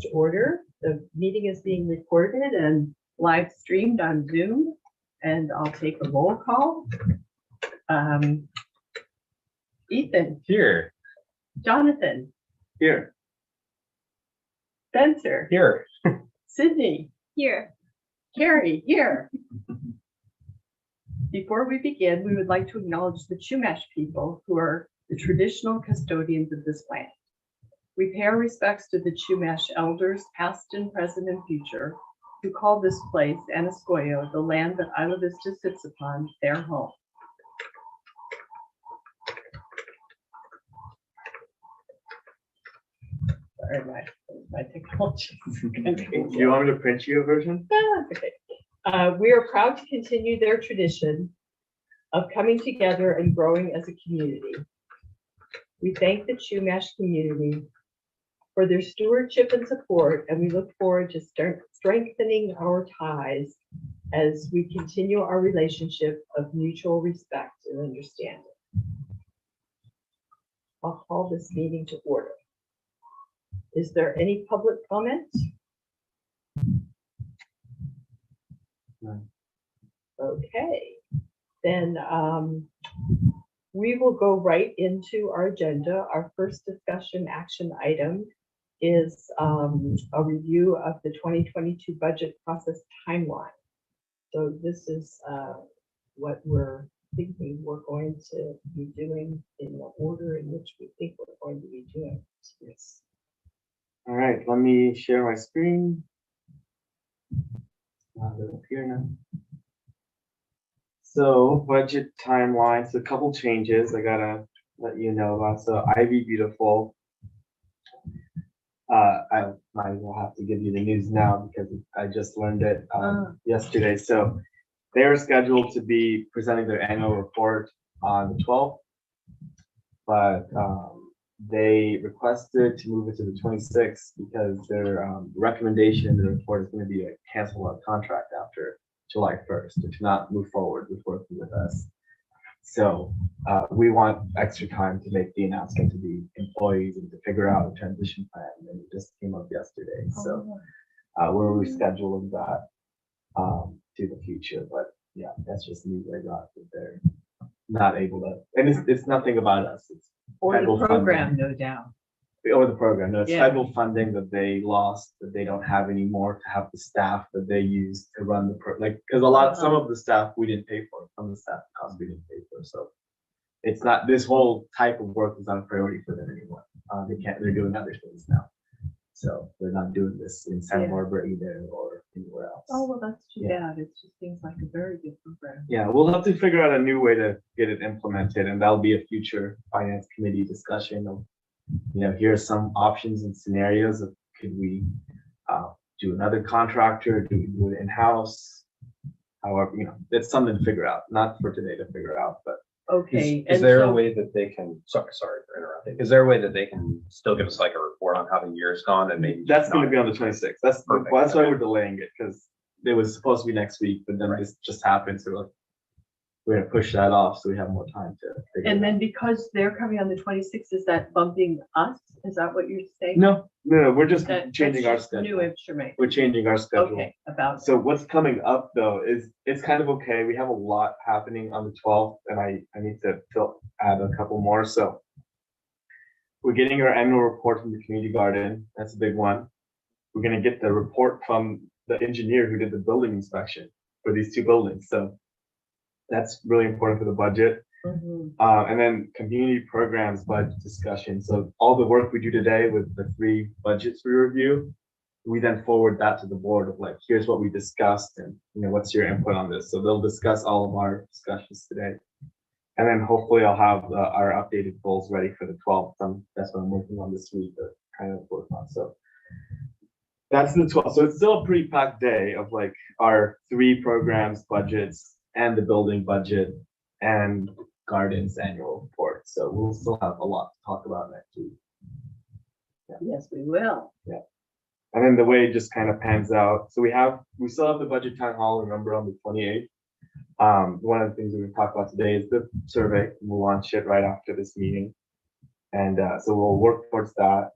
to order. The meeting is being recorded and live streamed on Zoom, and I'll take a roll call. Ethan. Here. Jonathan. Here. Spencer. Here. Sydney. Here. Carrie. Here. Before we begin, we would like to acknowledge the Chumash people who are the traditional custodians of this land. We pay our respects to the Chumash elders, past and present and future, who call this place, Anascoyo, the land that Isla Vista sits upon, their home. Sorry, my technology. Do you want me to print you a version? Okay. We are proud to continue their tradition of coming together and growing as a community. We thank the Chumash community for their stewardship and support, and we look forward to strengthening our ties as we continue our relationship of mutual respect and understanding. I'll call this meeting to order. Is there any public comment? No. Okay, then we will go right into our agenda. Our first discussion action item is a review of the 2022 budget process timeline. So this is what we're thinking we're going to be doing in the order in which we think we're going to be doing this. All right, let me share my screen. They're up here now. So budget timelines, a couple changes I gotta let you know about. So Ivy Beautiful. I might as well have to give you the news now because I just learned it yesterday. So they're scheduled to be presenting their annual report on the 12th, but they requested to move it to the 26th because their recommendation in the report is going to be to cancel our contract after July 1st, or to not move forward with working with us. So we want extra time to make the announcement to the employees and to figure out a transition plan. And it just came up yesterday. So we're rescheduling that to the future. But yeah, that's just news I got that they're not able to. And it's nothing about us. It's Or the program, funding. no doubt. Or the program. No, it's Yeah. federal funding that they lost, that they don't have anymore to have the staff that they use to run the because some of the staff we didn't pay for, some of the staff costs we didn't pay for. So it's not, this whole type of work is not a priority for them anymore. They're doing other things now. So they're not doing this in Santa Barbara either or anywhere else. Oh, well, that's too bad. It just seems like a very good program. Yeah, we'll have to figure out a new way to get it implemented, and that'll be a future finance committee discussion of, here are some options and scenarios of, could we do another contractor, do we do it in-house? However, it's something to figure out, not for today to figure out, but. Okay. Is there a way that they can, sorry for interrupting, is there a way that they can still give us like a report on how the year's gone and maybe? That's going to be on the 26th. That's Perfect. That's why we're delaying it, because it was supposed to be next week, but then this just happened. So we're going to push that off so we have more time to figure And it then out. because they're coming on the 26th, is that bumping us? Is that what you're saying? No, we're just That's changing our just new schedule. information. We're changing our schedule. Okay, about. So what's coming up though is it's kind of okay. We have a lot happening on the 12th, and I need to add a couple more. So we're getting our annual report from the community garden. That's a big one. We're going to get the report from the engineer who did the building inspection for these two buildings. So that's really important for the budget. Mhm. And then community programs budget discussion. So all the work we do today with the 3 budgets we review, we then forward that to the board of like, here's what we discussed and what's your input on this. So they'll discuss all of our discussions today. And then hopefully I'll have our updated goals ready for the 12th. That's what I'm working on this week to kind of work on. So that's the 12th. So it's still a pretty packed day of like our 3 programs, budgets, and the building budget and gardens annual report. So we'll still have a lot to talk about next week. Yes, we will. Yeah. And then the way it just kind of pans out. So we still have the budget town hall, remember, on the 28th. One of the things we're going to talk about today is the survey. We'll launch it right after this meeting. And so we'll work towards that.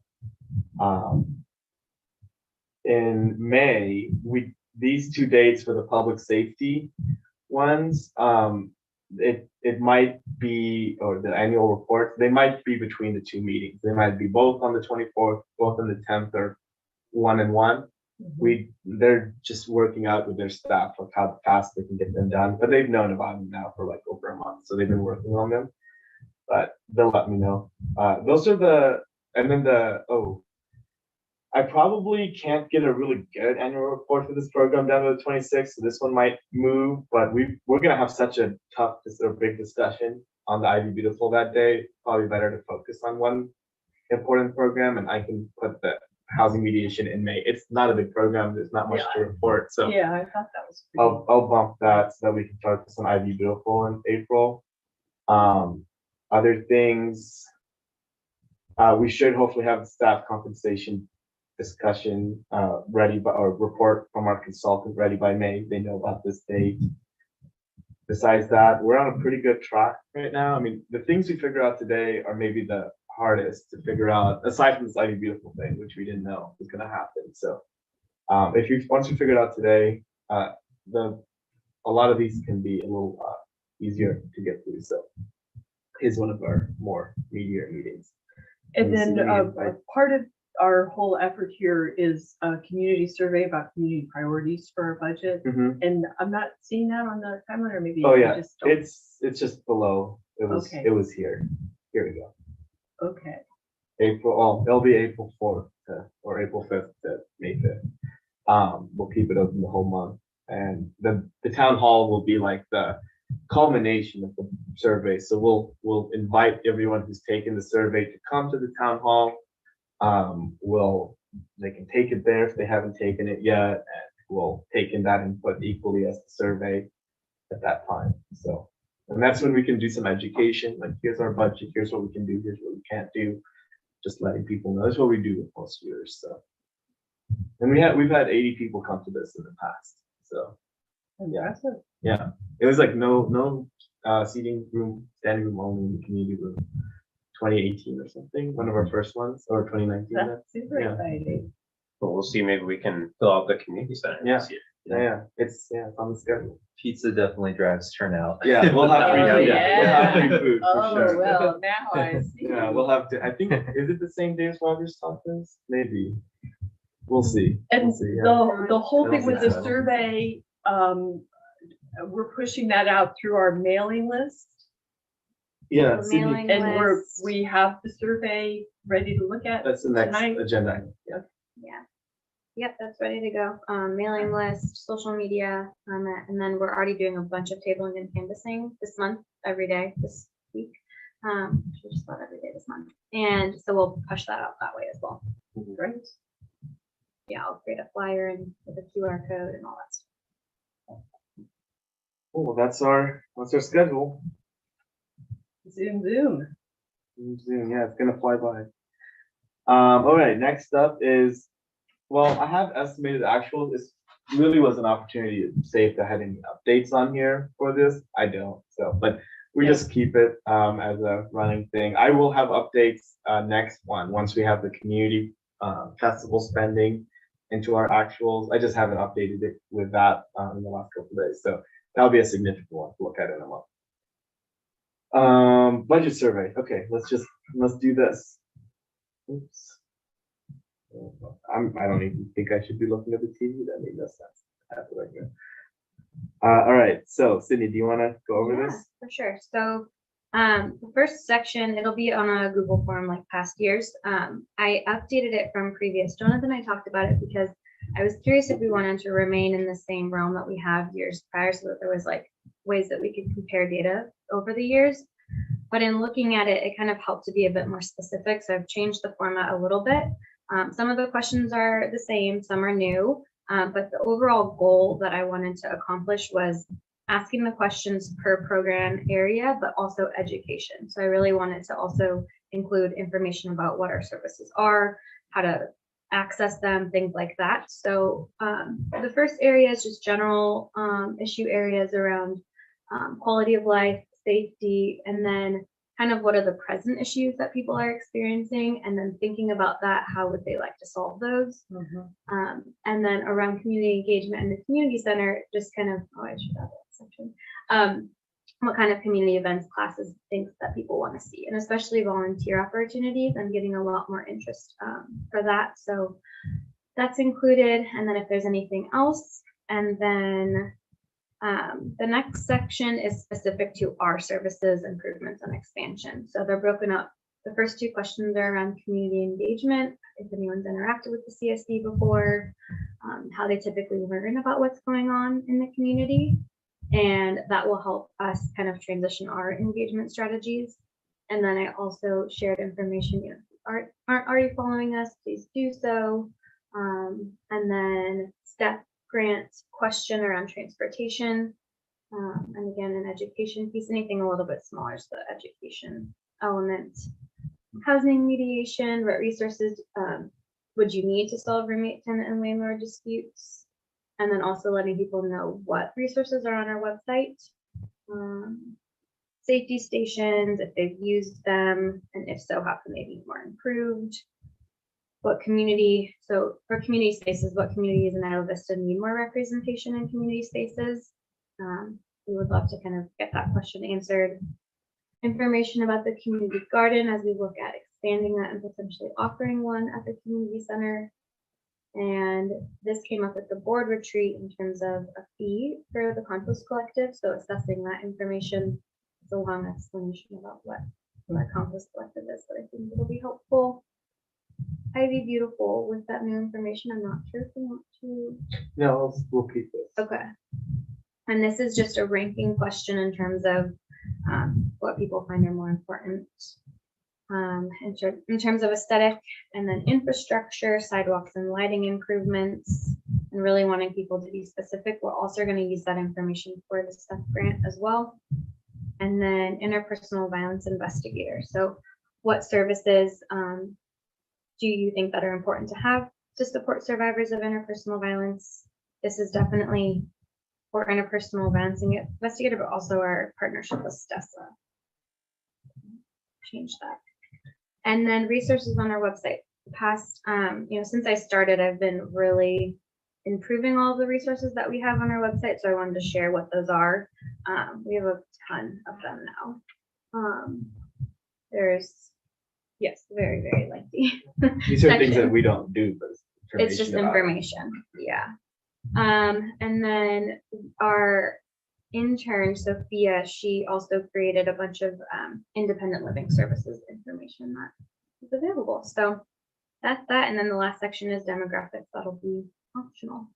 in May, these two dates for the public safety ones, it might be, or the annual report, they might be between the two meetings. They might be both on the 24th, both on the 10th, or 1 and 1. They're just working out with their staff like how fast they can get them done, but they've known about them now for like over a month, so they've been working on them, but they'll let me know. Those are and then I probably can't get a really good annual report for this program down to the 26th, so this one might move, but we're gonna have such a tough or big discussion on the Ivy Beautiful that day. Probably better to focus on one important program, and I can put the housing mediation in May. It's not a big program. There's not much to report, so Yeah, I thought that was I'll bump that so that we can focus on Ivy Beautiful in April. Other things, we should hopefully have the staff compensation discussion ready by, or report from our consultant ready by May. They know about this date. Besides that, we're on a pretty good track right now. I mean, the things we figure out today are maybe the hardest to figure out, aside from this Ivy Beautiful thing, which we didn't know was going to happen. So once you figure it out today, a lot of these can be a little easier to get through. So is one of our more meatier meetings. And then part of our whole effort here is a community survey about community priorities for our budget. And I'm not seeing that on the timeline, or maybe just it's just below. It was here. Here we go. Okay. It'll be April 4th or April 5th to May 5th. We'll keep it open the whole month, and the town hall will be like the culmination of the survey. So we'll invite everyone who's taken the survey to come to the town hall. They can take it there if they haven't taken it yet, and we'll take in that input equally as the survey at that time. So, and that's when we can do some education, like here's our budget, here's what we can do, here's what we can't do, just letting people know. That's what we do with most years. So, and we've had 80 people come to this in the past. So yeah, it was like no seating room, standing room only in the community room. 2018 or something, one of our first ones, or 2019. That's super exciting. But we'll see. Maybe we can fill out the community center this year. Yeah, it's on the schedule. Pizza definitely drives turnout. Yeah, we'll have free food. We'll have free food for sure. Well, now I see. Yeah, we'll have to. I think is it the same day as Rogers Tacos? Maybe. We'll see. And we'll see, the whole thing with the survey, we're pushing that out through our mailing list. Yeah, and we have the survey ready to look at. That's the next tonight. agenda. Yep, that's ready to go. Mailing list, social media, and then we're already doing a bunch of tabling and canvassing this month, every day this week. Just about every day this month, and so we'll push that out that way as well. Great. Yeah, I'll create a flyer and with a QR code and all that stuff. Well, that's our schedule. Zoom. Yeah, it's gonna fly by. All right, next up is, well, I have estimated actuals. This really was an opportunity to say if I had any updates on here for this. I don't, so, but we just keep it as a running thing. I will have updates next one, once we have the community festival spending into our actuals. I just haven't updated it with that in the last couple of days, so that'll be a significant one to look at in a month. Budget survey. Okay, let's do this. Oops. I don't even think I should be looking at the TV. That made no sense. I have it right here. All right. So Sydney, do you want to go over this? For sure. So the first section, it'll be on a Google form like past years. I updated it from previous. Jonathan and I talked about it because I was curious if we wanted to remain in the same realm that we have years prior, so that there was like ways that we could compare data over the years. But in looking at it, it kind of helped to be a bit more specific. So I've changed the format a little bit. Some of the questions are the same, some are new, but the overall goal that I wanted to accomplish was asking the questions per program area, but also education. So I really wanted to also include information about what our services are, how to access them, things like that. So the first area is just general issue areas around quality of life, safety, and then kind of what are the present issues that people are experiencing, and then thinking about that, how would they like to solve those? And then around community engagement and the community center, just kind of, oh, I should have that section. What kind of community events, classes, things that people want to see, and especially volunteer opportunities. I'm getting a lot more interest for that. So that's included. And then if there's anything else, and then the next section is specific to our services, improvements, and expansion. So they're broken up. The first two questions are around community engagement, if anyone's interacted with the CSD before, how they typically learn about what's going on in the community. And that will help us kind of transition our engagement strategies. And then I also shared information, if you aren't already following us, please do so. And then STEP grant question around transportation. And again, an education piece, anything a little bit smaller is the education element. Housing mediation, what resources would you need to solve roommate, tenant, and landlord disputes? And then also letting people know what resources are on our website. Safety stations, if they've used them, and if so, how can they be more improved? What community, so for community spaces, what communities in Isla Vista need more representation in community spaces? We would love to kind of get that question answered. Information about the community garden as we look at expanding that and potentially offering one at the community center. And this came up at the board retreat in terms of a fee for the compost collective. So assessing that information. It's a long explanation about what a compost collective is, but I think it'll be helpful. Ivy, beautiful with that new information. I'm not sure if we want to. No, we'll keep this. Okay. And this is just a ranking question in terms of what people find are more important. In terms of aesthetic, and then infrastructure, sidewalks and lighting improvements, and really wanting people to be specific. We're also going to use that information for the STEP grant as well. And then interpersonal violence investigator. So what services do you think that are important to have to support survivors of interpersonal violence? This is definitely for interpersonal violence investigator, but also our partnership with STESA. Change that. And then resources on our website. The past, since I started, I've been really improving all of the resources that we have on our website. So I wanted to share what those are. We have a ton of them now. There's, yes, very, very lengthy. These are things that we don't do, but it's just information. Yeah. And then our intern, Sophia, she also created a bunch of independent living services information that is available. So that's that. And then the last section is demographics. That'll be optional.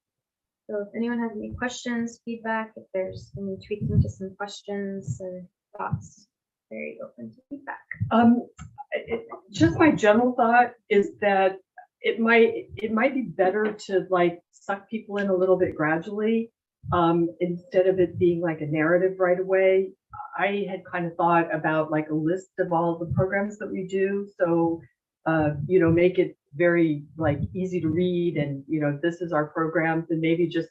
So if anyone has any questions, feedback, if there's any tweaking to some questions or thoughts, very open to feedback. Just my general thought is that it might be better to like suck people in a little bit gradually. Instead of it being like a narrative right away. I had kind of thought about like a list of all the programs that we do. So, make it very like easy to read and, this is our programs and maybe just,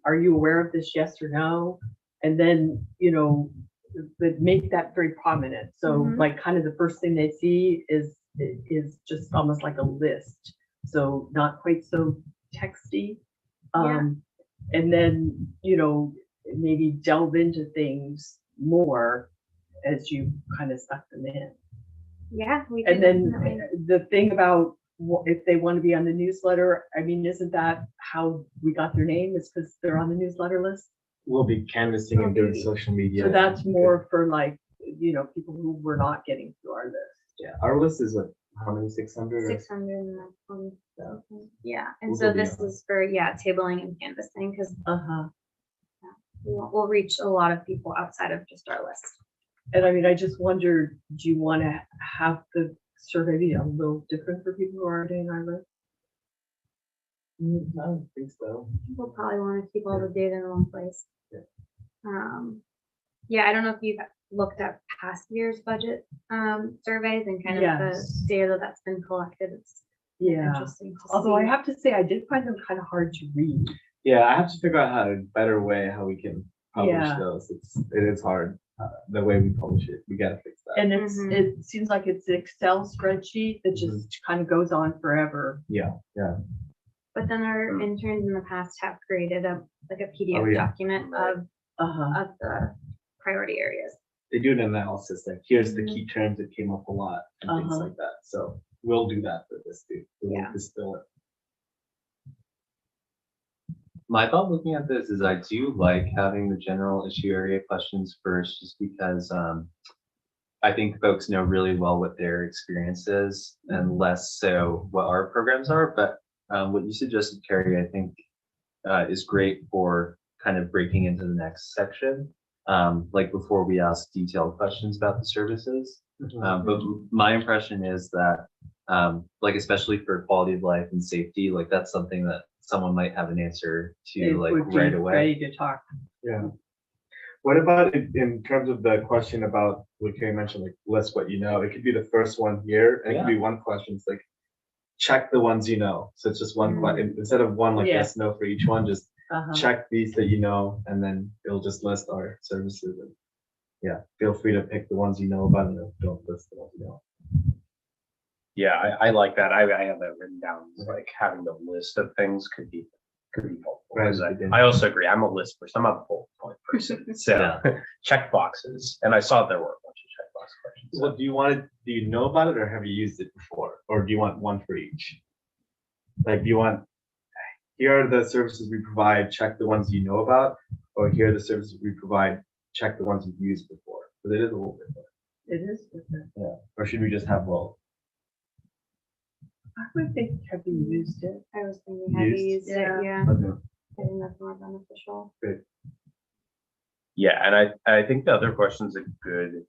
are you aware of this? Yes or no? And then, but make that very prominent. So like kind of the first thing they see is just almost like a list. So not quite so texty. And then, maybe delve into things more as you kind of suck them in. Yeah. And then the thing about if they want to be on the newsletter, I mean, isn't that how we got their name? Is because they're on the newsletter list? We'll be canvassing and doing social media. So that's more for like, people who were not getting through our list. Yeah, our list is what, how many, 600? 600. Yeah. And so this is for, tabling and canvassing because we'll reach a lot of people outside of just our list. And I mean, I just wondered, do you want to have the survey be a little different for people who aren't in our list? I don't think so. People probably want to keep all the data in one place. I don't know if you've looked at past year's budget surveys and kind of the data that's been collected. It's interesting to Although see. I have to say, I did find them kind of hard to read. Yeah, I have to figure out how we can publish those. It is hard. the way we publish it. We gotta fix that. And Mhm. it seems like it's an Excel spreadsheet that just kind of goes on forever. Yeah. But then our interns in the past have created a PDF Oh, yeah. document of the priority areas. They do an analysis, like here's the key terms that came up a lot and things Uh-huh. like that. So we'll do that for this too. We'll Yeah. distill it. My thought looking at this is I do like having the general issue area questions first, just because I think folks know really well what their experience is and less so what our programs are. But what you suggested, Carrie, I think is great for kind of breaking into the next section, like before we ask detailed questions about the services. But my impression is that, like especially for quality of life and safety, like that's something that someone might have an answer to It like would be right away. ready to talk. Yeah. What about in terms of the question about what Carrie mentioned, like list what you know? It could be the first one here, and it could be one question. It's like check the ones you know. So it's just one question instead of one like Yeah. yes, no for each one. Just Uh-huh. check these that you know, and then it'll just list our services. And yeah, feel free to pick the ones you know about, and don't list the ones you know. Yeah, I like that. I have that written down. Like having the list of things could be helpful. Right, 'Cause again. I also agree. I'm a list person. I'm a bullet point person. So check boxes. And I saw there were a bunch of checkbox questions. Well, do you know about it, or have you used it before, or do you want one for each? Like, do you want, here are the services we provide, check the ones you know about, or here are the services we provide, check the ones you've used before? Because it is a little bit different. It is different. Yeah. Or should we just have both? I would think, have you used it? I was thinking, have you Used? used it? Yeah, Okay. I think that's more beneficial. Yeah, and I think the other question is a good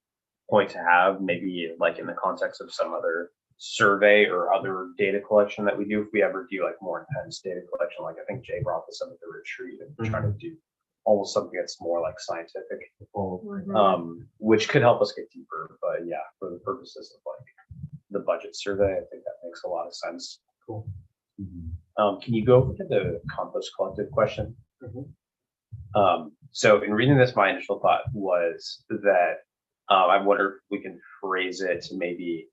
point to have, maybe like in the context of some other survey or other data collection that we do, if we ever do like more intense data collection, like I think Jay brought this up at the retreat and trying to do almost something that's more like scientific, which could help us get deeper. But yeah, for the purposes of like the budget survey, I think that makes a lot of sense. Cool. Can you go over to the compost collective question? So in reading this, my initial thought was that I wonder if we can phrase it to maybe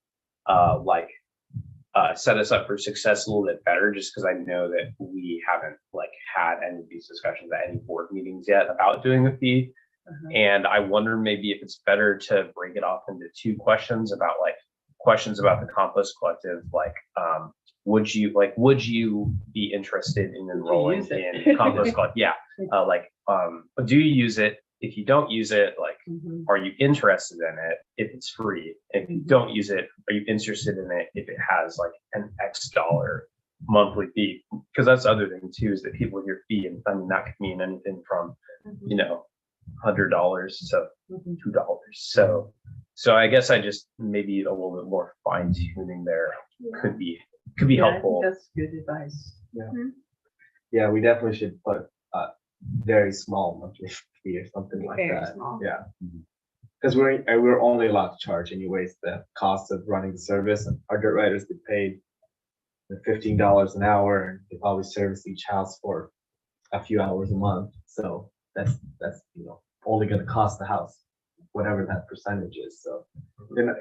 set us up for success a little bit better, just because I know that we haven't like had any of these discussions at any board meetings yet about doing the fee. And I wonder maybe if it's better to break it off into two questions about the compost collective, would you be interested in enrolling in compost collective? Yeah. Do you use it? If you don't use it, are you interested in it if it's free? If you don't use it, are you interested in it if it has like an X dollar monthly fee? Because that's the other thing too, is that people hear fee, and I mean that could mean anything from $100 to $2. So I guess I just maybe a little bit more fine tuning there could be helpful. That's good advice. Yeah, we definitely should put a very small monthly fee or something like Very that. small. Yeah. Because we're only allowed to charge anyways the cost of running the service, and our dirt riders get paid $15 an hour, and they probably service each house for a few hours a month. So that's only going to cost the house whatever that percentage is. So then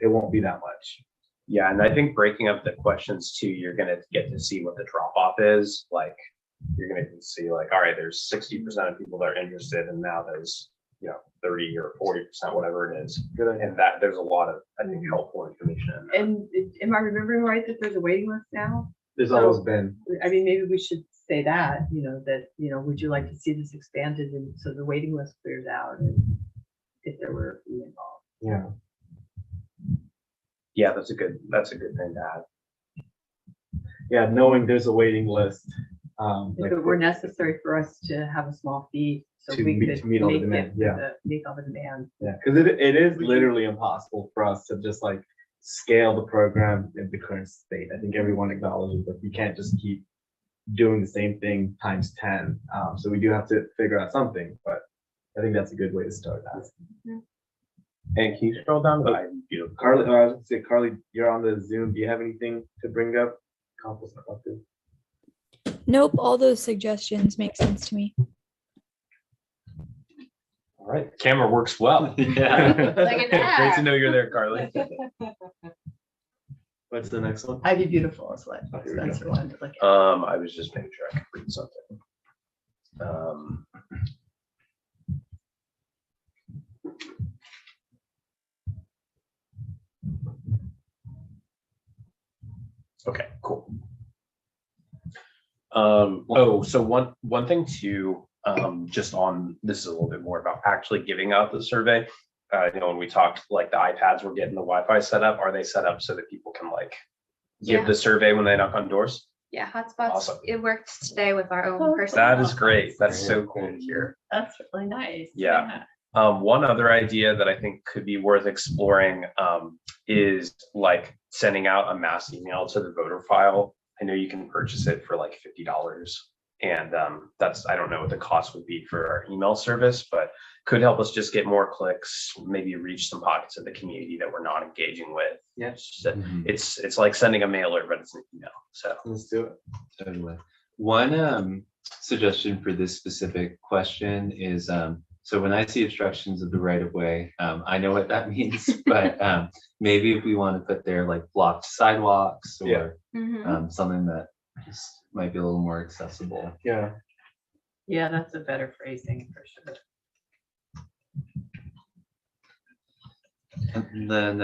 it won't be that much. Yeah, and I think breaking up the questions too, you're gonna get to see what the drop off is. Like you're gonna see all right, there's 60% of people that are interested, and now there's 30 or 40%, whatever it is. And that there's a lot of, I think, helpful information in there. And am I remembering right that there's a waiting list now? There's always been. I mean, maybe we should say that, would you like to see this expanded, and so the waiting list clears out, and if there were a fee involved. Yeah. Yeah, that's a good thing to have. Yeah, knowing there's a waiting list. If it were necessary for us to have a small fee, so To we meet- could to meet all the make demand, it, yeah. meet all the demand. Yeah, because it is literally impossible for us to just like scale the program in the current state. I think everyone acknowledges that you can't just keep doing the same thing times 10. So we do have to figure out something, but I think that's a good way to start that. And can you scroll down to the beautiful Carly, I was gonna say, Carly, you're on the Zoom. Do you have anything to bring up? Compost collective. Nope, all those suggestions make sense to me. All right, camera works well. Yeah. Look at Great that. to know you're there, Carly. What's the next one? Ivy Beautiful is what Oh, here we go. Spencer wanted to look at. I was just making sure I could read something. Okay, cool. So one thing too, just on, this is a little bit more about actually giving out the survey. When we talked, like the iPads were getting the Wi-Fi set up, are they set up so that people can like give Yeah. the survey when they knock on doors? Yeah, hotspots. Awesome. It worked today with our own Oh, person. That is great. That's Great. so cool to hear. That's really nice. Yeah. One other idea that I think could be worth exploring is like sending out a mass email to the voter file. I know you can purchase it for like $50. And that's, I don't know what the cost would be for our email service, but could help us just get more clicks, maybe reach some pockets of the community that we're not engaging with. Yeah. It's like sending a mailer, but it's an email. So Let's do it. Totally. One suggestion for this specific question is, so when I see obstructions of the right of way, I know what that means, but maybe if we want to put there like blocked sidewalks or Yeah. Mhm. something that just might be a little more accessible. Yeah. Yeah, that's a better phrasing for sure. And then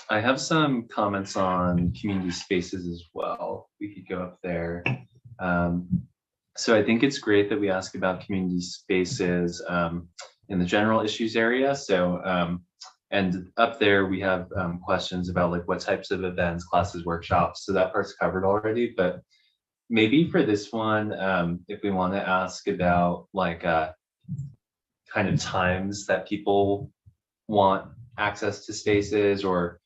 I have some comments on community spaces as well. We could go up there. So I think it's great that we ask about community spaces in the general issues area. So, and up there we have questions about like what types of events, classes, workshops. So that part's covered already, but maybe for this one, if we want to ask about like kind of times that people want access to spaces or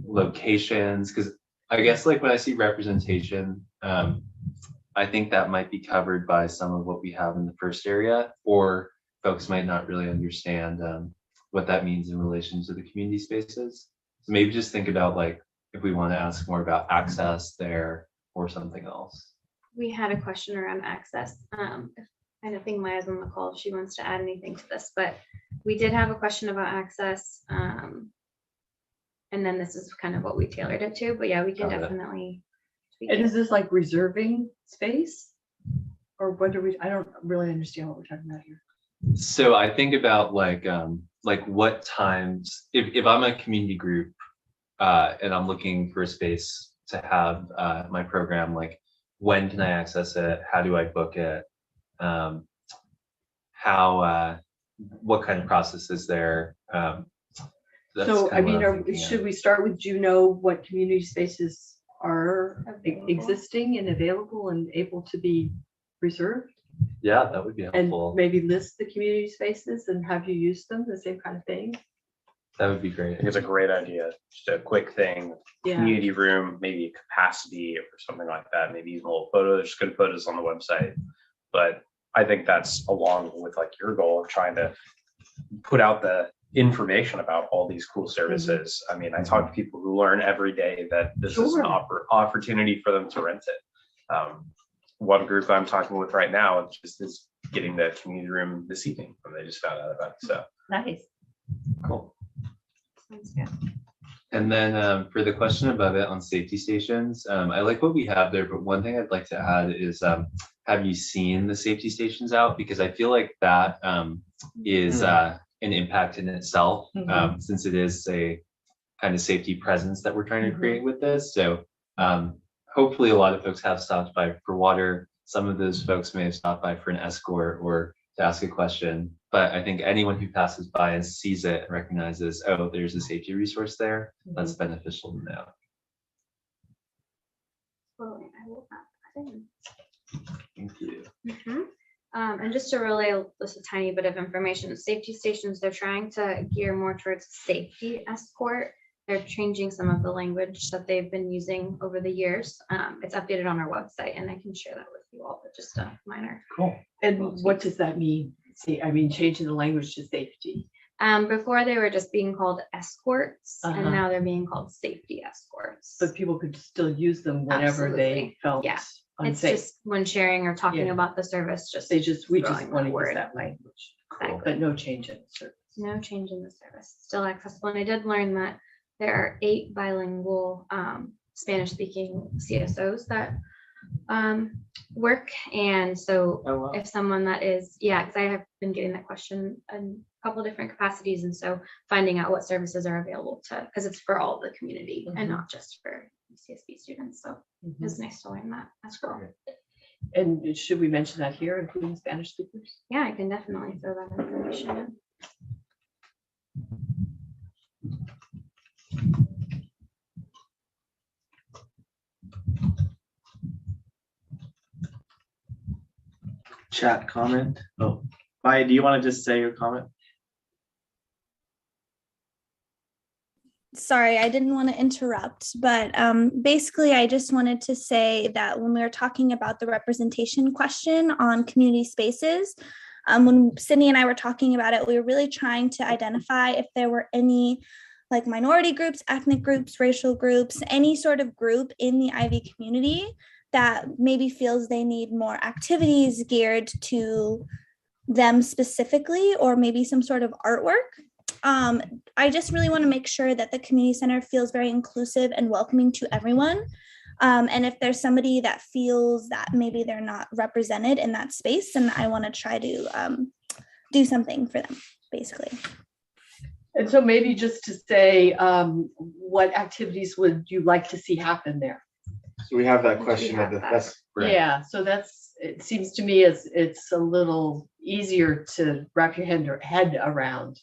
locations, because I guess like when I see representation, I think that might be covered by some of what we have in the first area, or folks might not really understand what that means in relation to the community spaces. So maybe just think about like if we want to ask more about access there or something else. We had a question around access. I don't think Maya's on the call if she wants to add anything to this, but we did have a question about access. And then this is kind of what we tailored it to, but yeah, we can Got it. definitely. tweak And it. is this like reserving space? Or what do we, I don't really understand what we're talking about here. So I think about like what times, if I'm a community group and I'm looking for a space to have my program, like when can I access it? How do I book it? What kind of process is there? That's So, I kind of mean, what I'm thinking should of. we start with, do you know what community spaces are Available. existing and available and able to be reserved? Yeah, that would be And helpful. maybe list the community spaces and have you used them, the same kind of thing? That would be I great. think it's a great idea. Just a quick thing, Yeah, community room, maybe capacity or something like that. Maybe even a little photo. There's good photos on the website. But I think that's along with like your goal of trying to put out the information about all these cool services. I mean, I talk to people who learn every day that this is an Sure. opportunity for them to rent it. One group I'm talking with right now just is getting the community room this evening when they just found out about it. So nice. Cool. Sounds good. And then for the question above it on safety stations, I like what we have there, but one thing I'd like to add is, have you seen the safety stations out? Because I feel like that is an impact in itself, since it is a kind of safety presence that we're trying to create with this. So hopefully a lot of folks have stopped by for water. Some of those folks may have stopped by for an escort or to ask a question, but I think anyone who passes by and sees it and recognizes, oh, there's a safety resource there, that's beneficial to know. Totally, I will add that in. Thank you. And just to relay just a tiny bit of information, safety stations, they're trying to gear more towards safety escort. They're changing some of the language that they've been using over the years. It's updated on our website and I can share that with you all, but just a minor. Cool. And what does that mean? See, I mean, changing the language to safety. Before they were just being called escorts and Uh-huh. now they're being called safety escorts. But people could still use them whenever they Absolutely. felt Yeah. It's unsafe. just when sharing or talking Yeah. about the service, just We just throwing want to that use word. that language. Exactly. But no change in service. No change in the service, still accessible. And I did learn that there are 8 bilingual Spanish-speaking CSOs that work. And so Oh, wow. if someone that is, yeah, because I have been getting that question in a couple different capacities. And so finding out what services are available to, because it's for all the community and not just for UCSB students. So it was nice to learn that as well. And should we mention that here, including Spanish speakers? Yeah, I can definitely throw that information in. Chat comment. Oh, Maya, do you want to just say your comment? Sorry, I didn't want to interrupt, but basically I just wanted to say that when we were talking about the representation question on community spaces, when Sydney and I were talking about it, we were really trying to identify if there were any like minority groups, ethnic groups, racial groups, any sort of group in the Ivy community that maybe feels they need more activities geared to them specifically, or maybe some sort of artwork. I just really want to make sure that the community center feels very inclusive and welcoming to everyone. And if there's somebody that feels that maybe they're not represented in that space, then I want to try to do something for them, basically. And so maybe just to say, what activities would you like to see happen there? So we have that We question have of the that. that's Right. Yeah, so that's, it seems to me as it's a little easier to wrap your head around.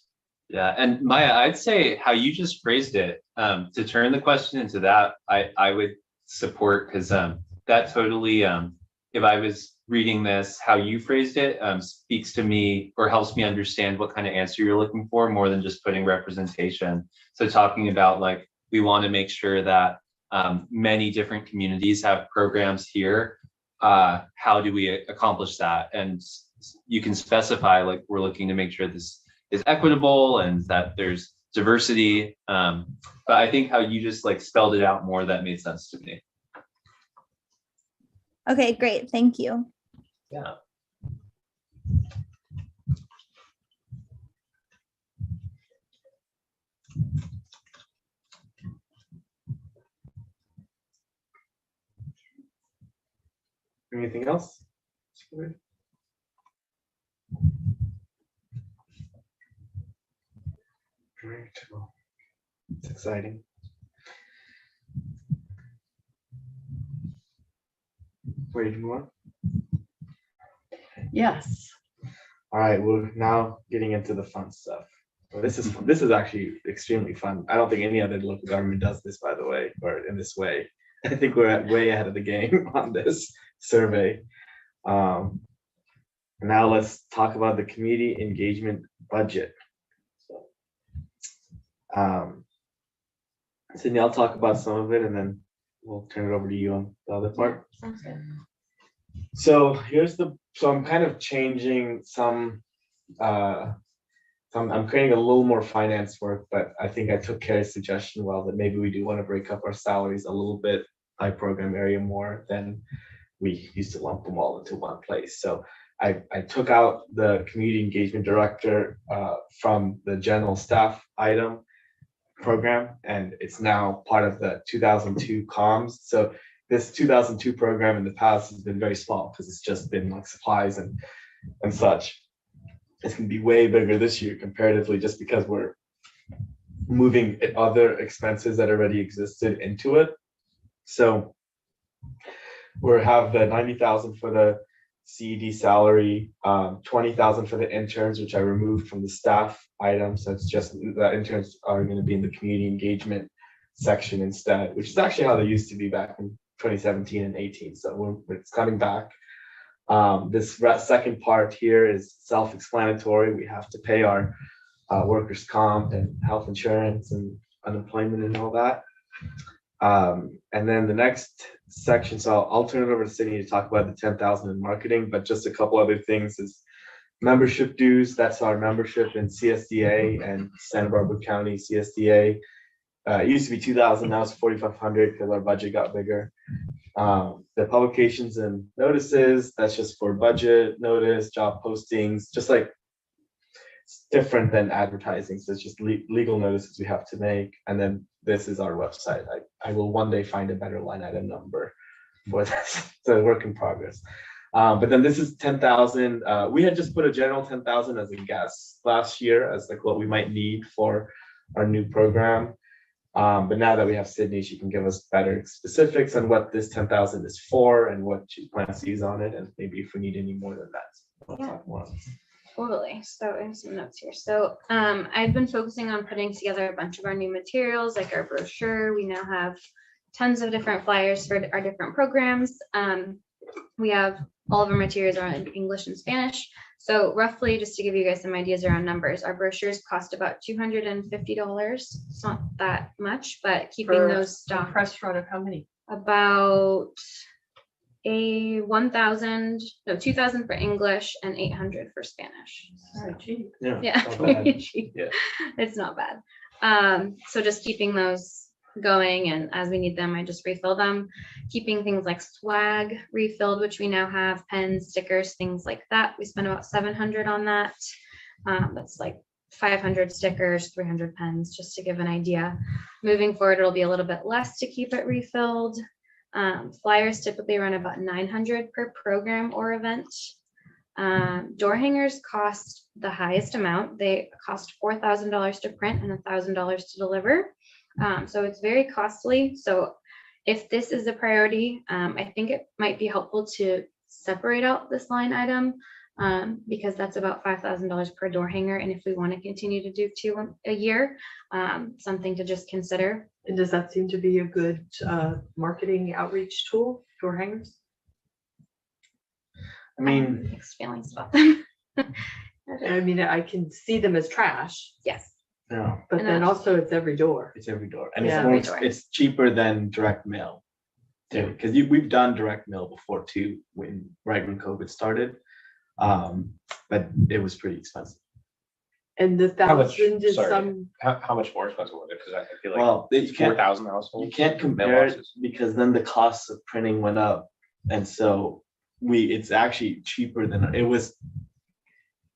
Yeah, and Maya, I'd say how you just phrased it, to turn the question into that, I would support, because that totally, if I was reading this, how you phrased it, speaks to me or helps me understand what kind of answer you're looking for, more than just putting representation. So talking about like, we want to make sure that many different communities have programs here. How do we accomplish that? And you can specify like, we're looking to make sure this is equitable and that there's diversity. But I think how you just like spelled it out more, that made sense to me. Okay, great. Thank you. Yeah. anything else? Great. Well, it's exciting. Ready to move on? Yes. All right, we're now getting into the fun stuff. Well, this is actually extremely fun. I don't think any other local government does this, by the way, or in this way. I think we're way ahead of the game on this survey. Now let's talk about the community engagement budget. So, Sydney, I'll talk about some of it and then we'll turn it over to you on the other part. Sounds good. So I'm kind of changing some, I'm creating a little more finance work, but I think I took Carrie's suggestion well, that maybe we do want to break up our salaries a little bit by program area more than we used to lump them all into one place. So I took out the community engagement director from the general staff item program, and it's now part of the 2002 comms. So this 2002 program in the past has been very small because it's just been like supplies and such. It's going to be way bigger this year comparatively, just because we're moving other expenses that already existed into it. So we have the 90,000 for the CED salary, 20,000 for the interns, which I removed from the staff item. So it's just the interns are going to be in the community engagement section instead, which is actually how they used to be back in 2017 and 18. So it's coming back. This second part here is self-explanatory. We have to pay our workers' comp and health insurance and unemployment and all that. And then the next section, so I'll turn it over to Sydney to talk about the 10,000 in marketing, but just a couple other things is membership dues. That's our membership in CSDA and Santa Barbara County CSDA. It used to be 2,000, now it's 4,500 because our budget got bigger. The publications and notices, that's just for budget notice, job postings, just like it's different than advertising. So it's just legal notices we have to make. And then this is our website. I will one day find a better line item number for this. It's a work in progress. But then this is 10,000. We had just put a general 10,000 as a guess last year as like what we might need for our new program. But now that we have Sydney, she can give us better specifics on what this 10,000 is for and what she plans to use on it. And maybe if we need any more than that, we'll talk more. Totally. So I have some notes here. So I've been focusing on putting together a bunch of our new materials, like our brochure. We now have tons of different flyers for our different programs. We have all of our materials are in English and Spanish. So roughly, just to give you guys some ideas around numbers, our brochures cost about $250. It's not that much, but keeping those stock Press run of how many? about a 2,000 for English and 800 for Spanish. Oh, gee. Yeah. Yeah, not bad. yeah, it's not bad. So just keeping those going, and as we need them, I just refill them. Keeping things like swag refilled, which we now have, pens, stickers, things like that. We spent about 700 on that. That's like 500 stickers, 300 pens, just to give an idea. Moving forward, it'll be a little bit less to keep it refilled. Flyers typically run about 900 per program or event. Door hangers cost the highest amount. They cost $4,000 to print and $1,000 to deliver. So it's very costly. So if this is a priority, I think it might be helpful to separate out this line item because that's about $5,000 per door hanger. And if we want to continue to do 2 a year, something to just consider. And does that seem to be a good marketing outreach tool, door hangers? I mean, Mixed feelings about them. I mean, I can see them as trash, Yes. yeah, but And then that's- also it's every door. it's every door, and Yeah. Every it's door. it's cheaper than direct mail. Too, because we've done direct mail before too, right when COVID started, but it was pretty expensive. And the How much- 1,000 is sorry. some, How much more expensive was it? Because I feel like Well, you can't 4,000 households. you can't compare it mailboxes. because then the cost of printing went up, and so it's actually cheaper than it was.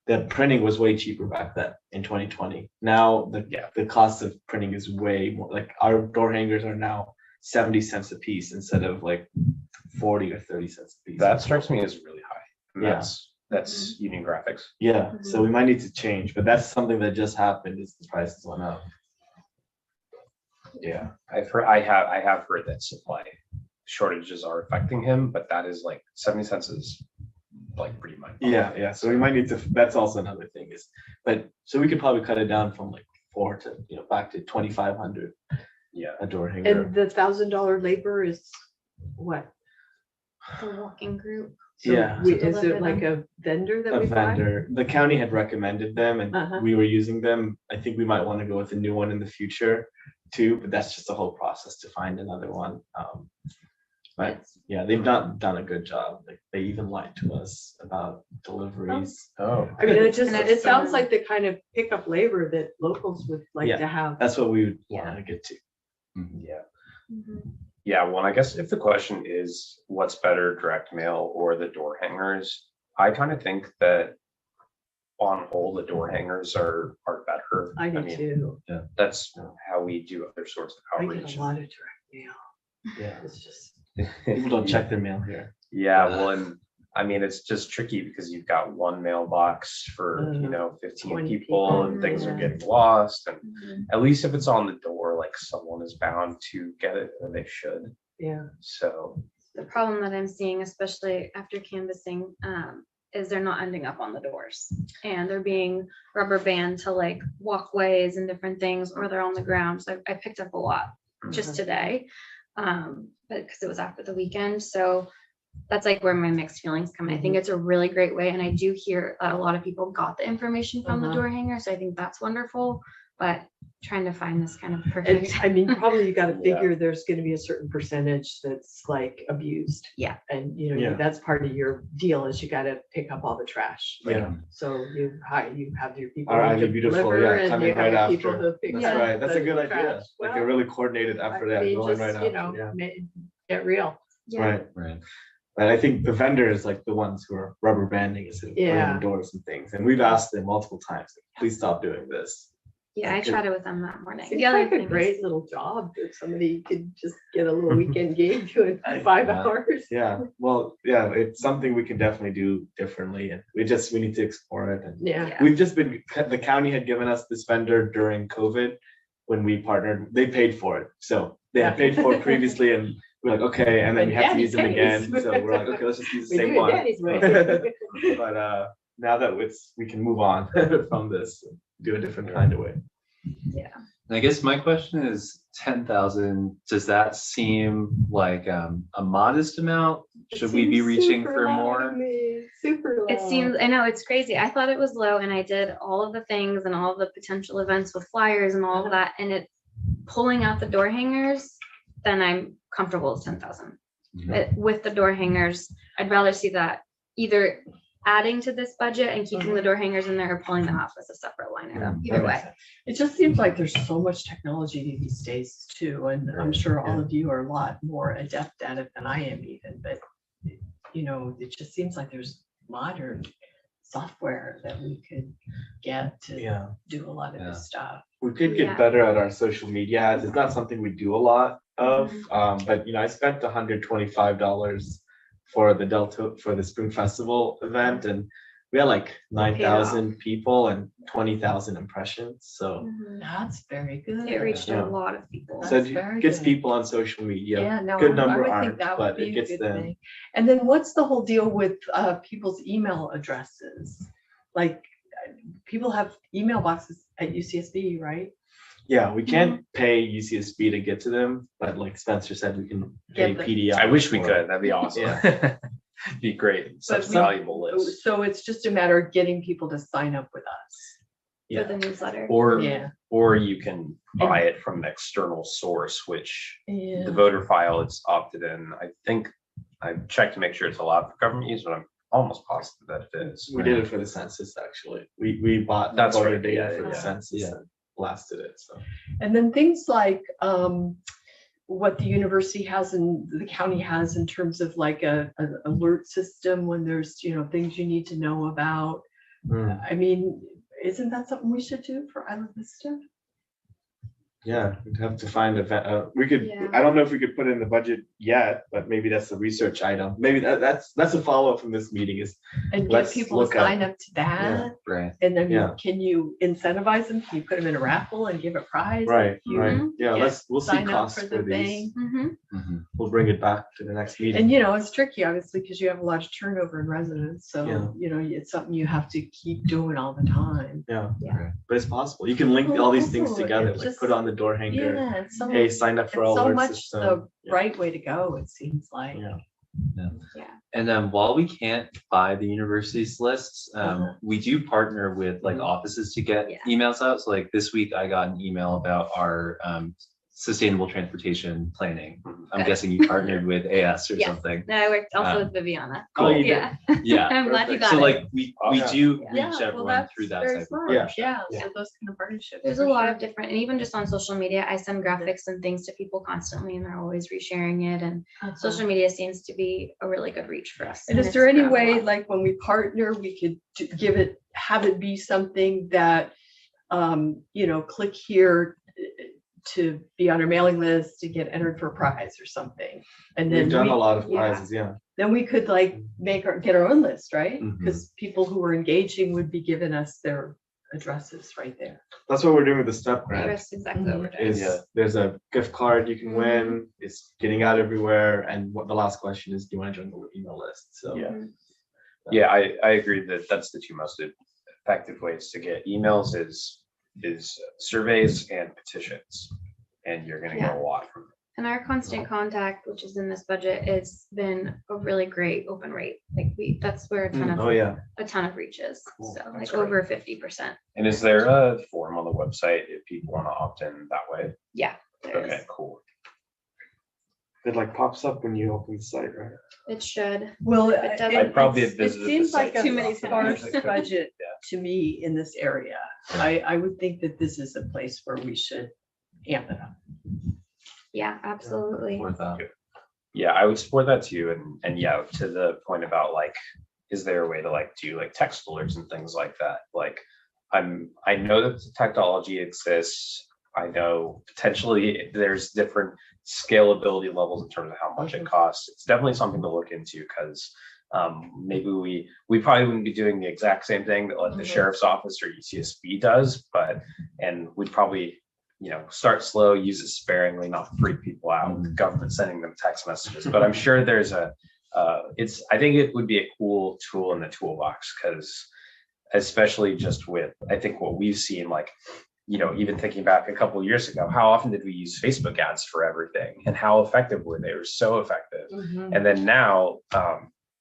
The printing was way cheaper back then in 2020. Now the cost of printing is way more. Like our door hangers are now 70 cents a piece instead of like 40 or 30 cents a piece. That strikes me as really high. And Yeah. That's Union Graphics. Yeah, so we might need to change, but that's something that just happened is the prices went up. Yeah, I have heard that supply shortages are affecting him, but that is like 70 cents is like pretty much. Yeah, so we might need to, that's also another thing is, but so we could probably cut it down from like 4 to, back to 2,500 Yeah. a door hanger. and the $1,000 labor is what? The walking group. So Yeah. Is Deliver it like a vendor that A we buy? vendor, the county had recommended them and Uh-huh. we were using them. I think we might want to go with a new one in the future too, but that's just a whole process to find another one. But yeah, they've not done a good job. Like they even lied to us about deliveries. Oh. I mean, And it sounds like the kind of pickup labor that locals would like Yeah. to have. That's what we would Yeah. want to get to. Yeah. Mhm. Yeah, well, I guess if the question is what's better, direct mail or the door hangers, I kind of think that on whole, the door hangers are better. I do mean, too. That's how we do other sorts of I get outreach. a lot of direct mail. Yeah, It's just, people don't check their mail here. Yeah, well, and I mean, it's just tricky because you've got one mailbox for, 15 20 people and people, things are yeah. getting lost. And Mhm. at least if it's on the door, like someone is bound to get it and they should. yeah. So, The problem that I'm seeing, especially after canvassing, is they're not ending up on the doors and they're being rubber band to like walkways and different things, or they're on the ground. So I picked up a lot just today, but because it was after the weekend. So that's like where my mixed feelings come. I think it's a really great way. And I do hear that a lot of people got the information from the Uh-huh. door hanger. So I think that's wonderful, but trying to find this kind of And perfect. I mean, probably you gotta Yeah. figure there's gonna be a certain percentage that's like abused. Yeah. And Yeah. that's part of your deal is you gotta pick up all the trash. Yeah. So you have your people. Our who Ivy Beautiful, deliver yeah, and coming you have right your people after. who pick That's up right. That's a the good idea. trash. Like a Well, really coordinated effort. Yeah, I mean, going right just, after. Yeah. Get real. Yeah. Right. Right. And I think the vendors, like the ones who are rubber banding instead of putting Yeah. the doors and things. And we've asked them multiple times, please stop doing this. Yeah, I Okay. chatted with them that morning. Seems The other like a thing great is, little job if somebody could just get a little weekend gig doing 5 Yeah. hours. Yeah, well, yeah, it's something we can definitely do differently, and we need to explore it. And Yeah. yeah, we've just been, the county had given us this vendor during COVID when we partnered, they paid for it. So they had paid for it previously and we're like, okay, and then we have to use them again. So we're like, okay, let's just use the We same do it one. Danny's way. But now that we can move on from this, do a different kind of way. yeah. I guess my question is 10,000, does that seem like a modest amount? Should we be reaching for more? Super loud. It seems, I know, it's crazy. I thought it was low and I did all of the things and all of the potential events with flyers and all of that, and it pulling out the door hangers, then I'm comfortable with 10,000. But with the door hangers, I'd rather see that either adding to this budget and keeping the door hangers in there or pulling them off as a separate line item, either way. It just seems like there's so much technology these days too, and I'm sure all of you are a lot more adept at it than I am even, but you know, it just seems like there's modern software that we could get to Yeah, do a lot of this stuff. we could get Yeah. better at our social media ads. It's not something we do a lot of, but you know, I spent $125 for the Delta, for the Spring Festival event, and we had like 9,000 people and 20,000 impressions. So Mhm. That's very good. It reached Yeah. a lot of people. That's so it very gets good. people on social media. Yeah, no, Good I number would think aren't, that but would be it a gets good them. thing. And then what's the whole deal with people's email addresses? Like, people have email boxes at UCSD, right? Yeah, we can't pay UCSB to get to them, but like Spencer said, we can pay Get the- PDF. I wish we for- could. That'd be awesome. Be great. Such But we- valuable list. So it's just a matter of getting people to sign up with us. For Yeah, the newsletter. Or Yeah. or you can buy it from an external source, which the Yeah. voter file it's opted in. I think I've checked to make sure it's allowed for government use, but I'm almost positive that it is. we did it for the census, actually. We bought the That's voter right, data yeah, for the yeah, census yeah. and blasted it, so. And then things like what the university has and the county has in terms of like an alert system when there's, you know, things you need to know about. I mean, isn't that something we should do for Isla Vista? Yeah, we'd have to find we could, Yeah. I don't know if we could put it in the budget yet, but maybe that's a research item. Maybe that's a follow-up from this meeting is, And get Let's people to look at- sign up to that? Right. And then Yeah. can you incentivize them? Can you put them in a raffle and give a prize? right, if you right. Yeah, get- we'll see sign up costs for for the these. thing? Mhm. Mhm. We'll bring it back to the next meeting. And you know, it's tricky, obviously, because you have a lot of turnover in residents. Yeah. So, you know, it's something you have to keep doing all the time. Yeah, Yeah. but it's possible. You can link all these things Oh, together, it like just- put on the door hanger. Yeah, it's so, Hey, sign up for it's our so alert much system. the Yeah. right way to go, it seems like. Yeah. And then while we can't buy the university's lists, Uh-huh. we do partner with like offices to get Yeah. emails out. So like this week I got an email about our sustainable transportation planning. I'm Good. guessing you partnered with AS or Yes. something. No, I worked also Um, with Viviana. Oh, you did? Yeah. Yeah. I'm glad you Perfect. got So it. like we Yeah. do Yeah, reach well, everyone that's through that very type of smart. partnership. Yeah, Yeah. so those kind of partnerships. There's for a lot sure. of different, and even just on social media, I send graphics and things to people constantly and they're always resharing it. And social media seems to be a really good reach for us. And is there any Instagram a way, lot. like when we partner, we could have it be something that, you know, click here to be on our mailing list to get entered for a prize or something? And then We've done we- a lot of yeah. prizes, yeah. Then we could like get our own list, right? Mhm. Because people who are engaging would be giving us their addresses right there. That's what we're doing with the STEP grant. That's exactly what we're doing. Is there's a gift card you can win, it's getting out everywhere, and what the last question is, do you want to join the email list? So Yeah. Mhm. Yeah, I agree that that's the two most effective ways to get emails is surveys and petitions. And you're gonna Yeah. get a lot from it. And our constant contact, which is in this budget, has been a really great open rate. Like that's where a ton oh of yeah, reach is. Cool. So like That's great. over 50%. And is there a form on the website if people want to opt in that way? Yeah. there is. Okay, cool. it like pops up when you open the site, right? It should. Well, It doesn't- I'd probably have it visited the seems like site too a many sparse times. budget Yeah. to me in this area. I would think that this is a place where we should amp it up. Yeah, absolutely. Worth that. Yeah, I would support that too. And yeah, to the point about like, is there a way to like do like text alerts and things like that? Like I know that the technology exists. I know potentially there's different scalability levels in terms of how much it costs. It's definitely something to look into because maybe we probably wouldn't be doing the exact same thing that like the sheriff's office or UCSB does, and we'd probably start slow, use it sparingly, not freak people out. The government sending them text messages, but I'm sure there's I think it would be a cool tool in the toolbox because especially just with I think what we've seen like even thinking back a couple of years ago, how often did we use Facebook ads for everything and how effective were they? They were so effective. And then now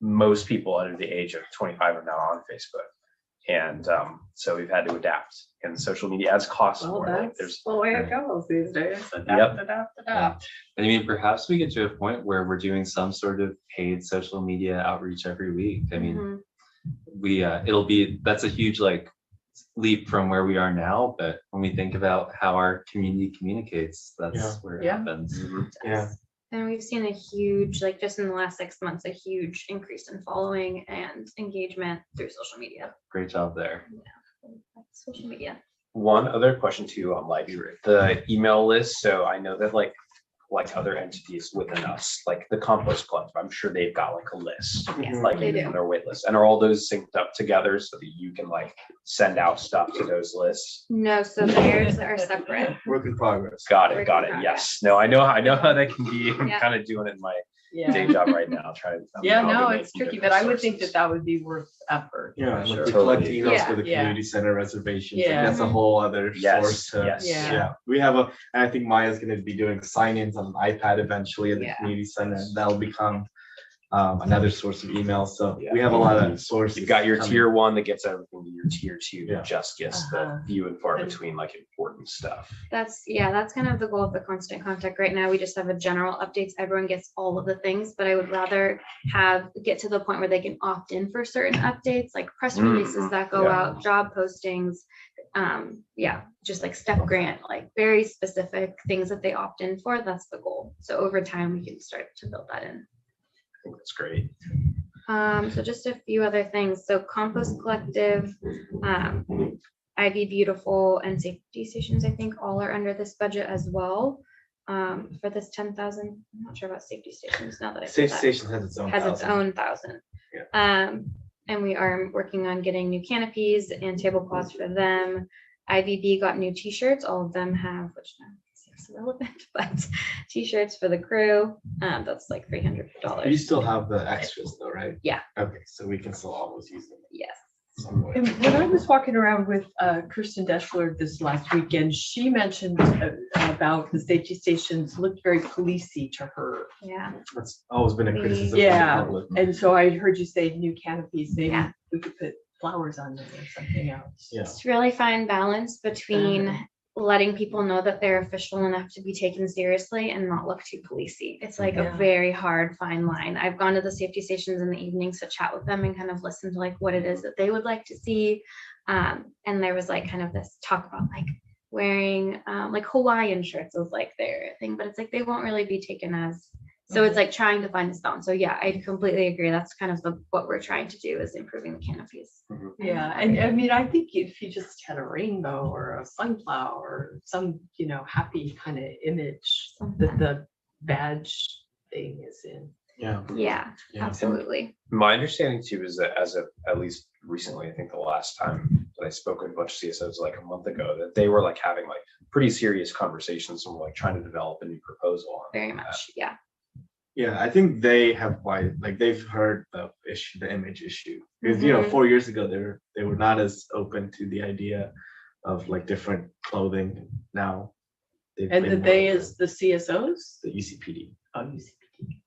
most people under the age of 25 are now on Facebook. And so we've had to adapt, and social media ads cost more. Like That's the way it goes these days. Yep. Adapt. I mean, perhaps we get to a point where we're doing some sort of paid social media outreach every week. I mean, that's a huge like leap from where we are now. But when we think about how our community communicates, that's where it happens. Yeah. And we've seen a huge, like just in the last 6 months, a huge increase in following and engagement through social media. Great job there. Yeah, social media. One other question too on like the email list. So I know that like other entities within us, like the Compost Collective, I'm sure they've got like a list, Yes, like they do. their wait list. And are all those synced up together so that you can like send out stuff to those lists? No, so theirs are separate. Work in progress. Got it. Working Yes. No, I know how that can be. I'm Yeah. kind of doing it in my day Yeah. job right now, trying to Yeah, no, amalgamate it's from tricky, different but I would think sources. that would be worth effort. Yeah, for like sure. we collect Totally. emails for the Yeah. community center reservations. Like, Yeah. that's a whole other source to. Yes. Yeah. We have and I think Maya's gonna be doing sign-ins on an iPad eventually at the Yeah. community center, and that'll become another source of emails. So Yeah. we have a lot of sources. You've got your coming. tier 1 that gets everything to your tier 2 Yeah. that just gets the few and far between like important stuff. That's kind of the goal of the constant contact right now. We just have a general updates. Everyone gets all of the things, but I would rather get to the point where they can opt in for certain updates, like press releases that go out, job postings, just like step grant, like very specific things that they opt in for. That's the goal. So over time, we can start to build that in. I think that's great. So just a few other things. So Compost Collective, Ivy Beautiful, and safety stations, I think all are under this budget as well. For this 10,000. I'm not sure about safety stations now that I Safe said that. Station has its own. Has its 1,000. own 1,000. And we are working on getting new canopies and tablecloths for them. IVB got new t-shirts. All of them have, which now seems irrelevant, but t-shirts for the crew. That's like $300. You still have the extras though, right? Yeah. Okay, so we can still always use them Yes. some way. And when I was walking around with Kirsten Deschler this last weekend, she mentioned about the safety stations looked very policey to her. Yeah. That's always been a criticism Yeah. from the public. And so I heard you say new canopies, maybe Yeah. we could put flowers on them or something else. Yeah. It's really fine balance between letting people know that they're official enough to be taken seriously and not look too policey. It's like Yeah. a very hard fine line. I've gone to the safety stations in the evenings to chat with them and kind of listen to like what it is that they would like to see. And there was like kind of this talk about like wearing like Hawaiian shirts was like their thing, but it's like they won't really be taken as. So it's like trying to find this balance. So yeah, I completely agree. That's kind of what we're trying to do is improving the canopies. Yeah, and I mean, I think if you just had a rainbow or a sunflower or some, happy kind of image that the badge thing is in. Yeah. Yeah, Yeah. absolutely. My understanding too is that as of at least recently, I think the last time that I spoke with a bunch of CSOs like a month ago, that they were like having like pretty serious conversations and were like trying to develop a new proposal on Very that. much. Yeah. Yeah, I think they have they've heard the issue, the image issue. Because 4 years ago they were not as open to the idea of like different clothing. Now And the they is the CSOs? the UCPD. Oh, UCPD.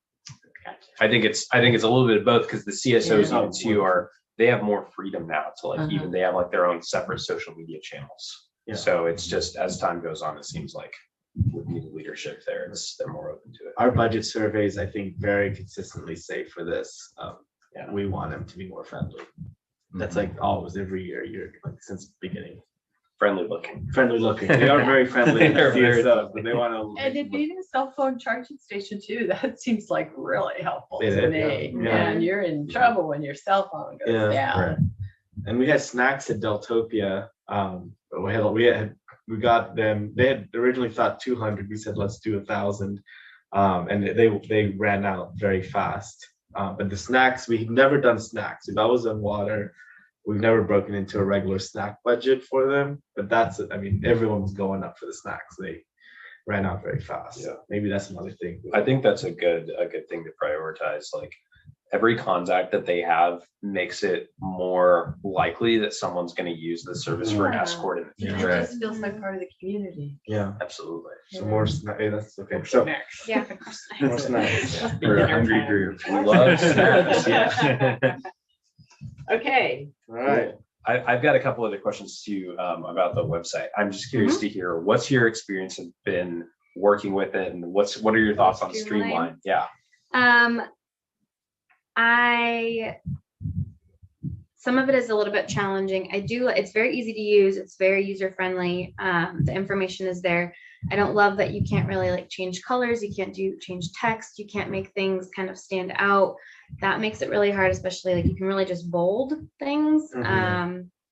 Gotcha. I think it's a little bit of both because the CSOs Yeah. even too they have more freedom now to like Uh-huh. even they have like their own separate social media channels. Yeah. So it's just as time goes on, it seems like with new leadership there, they're more open to it. Our budget surveys, I think, very consistently say for this, we want them to be more friendly. That's like always every year, like since the beginning. Friendly looking. Friendly looking. They are very friendly. They're very CSO, but they want to. And it being a cell phone charging station too, that seems like really helpful It to is, me. yeah. And you're in trouble when your cell phone goes Yeah, down. right. And we had snacks at Deltopia. But we got them. They had originally thought 200. We said let's do 1,000, and they ran out very fast. But the snacks, we've never done snacks. We've always done water. We've never broken into a regular snack budget for them. But I mean, everyone was going up for the snacks. They ran out very fast. Yeah. Maybe that's another thing. I think that's a good thing to prioritize. Like every contact that they have makes it more likely that someone's going to use the service for an Yeah. escort in the It future. Right. just feels like part of the community. Yeah. Absolutely. So more hey, that's okay. So Yeah. more snacks. For a hungry group. We love snacks. Yeah. Okay, All right. I've got a couple other questions too about the website. I'm just curious to hear what's your experience have been working with it, and what are your thoughts on Streamline? Yeah. Some of it is a little bit challenging. It's very easy to use. It's very user friendly. The information is there. I don't love that you can't really like change colors. You can't change text. You can't make things kind of stand out. That makes it really hard, especially like you can really just bold things,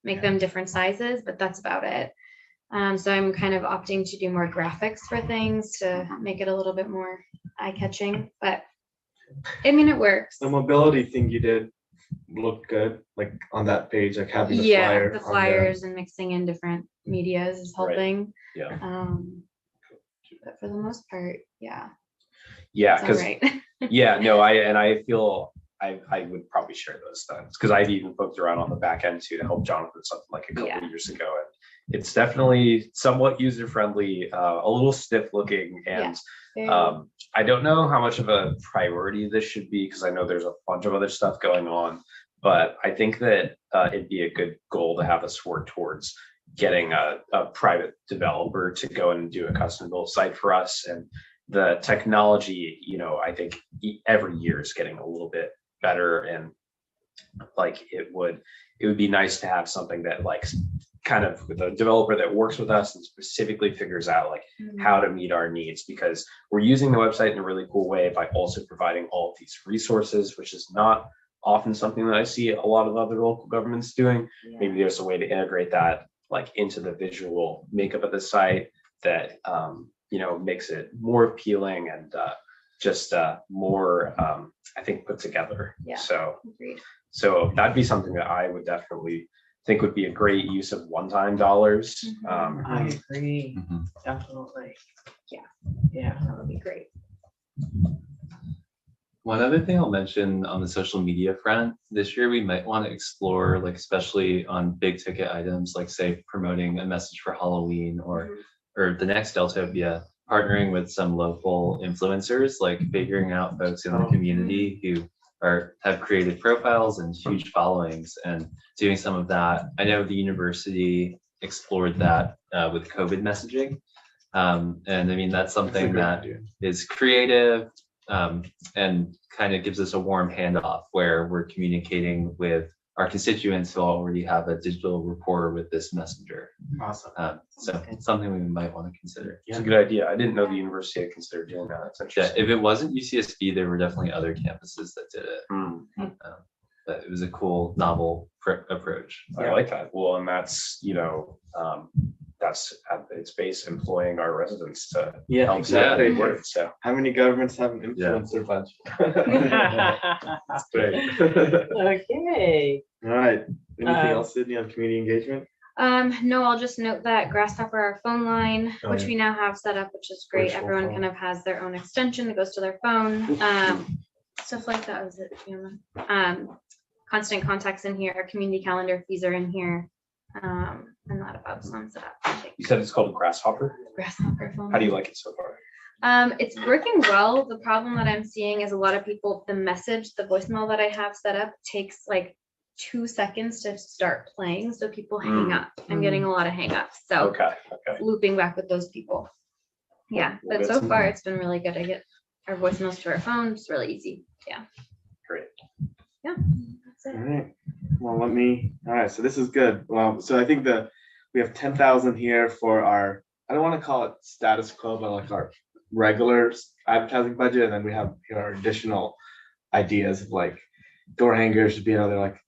make them different sizes, but that's about it. So I'm kind of opting to do more graphics for things to make it a little bit more eye-catching, but I mean, it works. The mobility thing you did looked good, like on that page, like having the Yeah, flyer. the on flyers and mixing in different medias is Right. helping. Yeah. But for the most part, yeah, Yeah. it's all Because right. yeah, no, I feel I would probably share those things because I've even poked around on the back end too to help Jonathan with something like a couple Yeah. of years ago, and it's definitely somewhat user friendly, a little stiff looking, and I don't know how much of a priority this should be because I know there's a bunch of other stuff going on, but I think that it'd be a good goal to have us work towards getting a private developer to go and do a custom built site for us. And the technology, I think every year is getting a little bit better, and like it would be nice to have something that like kind of with a developer that works with us and specifically figures out like how to meet our needs, because we're using the website in a really cool way by also providing all of these resources, which is not often something that I see a lot of other local governments doing. Maybe there's a way to integrate that like into the visual makeup of the site that makes it more appealing and just more I think put together. Yeah. So Agreed. that'd be something that I would definitely think would be a great use of one-time dollars. I agree, Mhm. definitely. Yeah. Yeah. That would be great. One other thing I'll mention on the social media front, this year we might want to explore, like especially on big ticket items, like say promoting a message for Halloween or the next Deltopia, partnering with some local influencers, like figuring out folks in the community who have created profiles and huge followings and doing some of that. I know the university explored that with COVID messaging. And I mean, that's something that is creative and kind of gives us a warm handoff where we're communicating with our constituents who already have a digital rapport with this messenger. Awesome. So it's something we might want to consider. It's a good idea. I didn't know the university had considered doing that. That's Yeah, interesting. if it wasn't UCSD, there were definitely other campuses that did it. Hmm. But it was a cool, novel approach. I like that. Well, and that's, that's at its base employing our residents to Yeah, help exactly. spread the word. So How many governments have an influencer bunch? That's great. okay. All right. Anything Um, else, Sydney, on community engagement? No, I'll just note that Grasshopper, our phone line, Oh, which yeah. we now have set up, which is great. Virtual Everyone phone. kind of has their own extension that goes to their phone. Stuff like that was it. Constant contacts in here, our community calendar fees are in here. And that about sums it up. I think. you said it's called Grasshopper. Grasshopper phone. How do you like it so far? It's working well. The problem that I'm seeing is a lot of people, the voicemail that I have set up takes like 2 seconds to start playing. So people hang up. I'm getting a lot of hang ups. So Okay. looping back with those people. Yeah, Well, but that's so far it's been really good. I get our voicemails to our phone. It's really easy. Yeah. Great. Yeah. That's All it. right. Well, all right. So this is good. Well, so I think we we have 10,000 here for our, I don't want to call it status quo, but like our regular advertising budget. And then we have here our additional ideas of like door hangers would be another like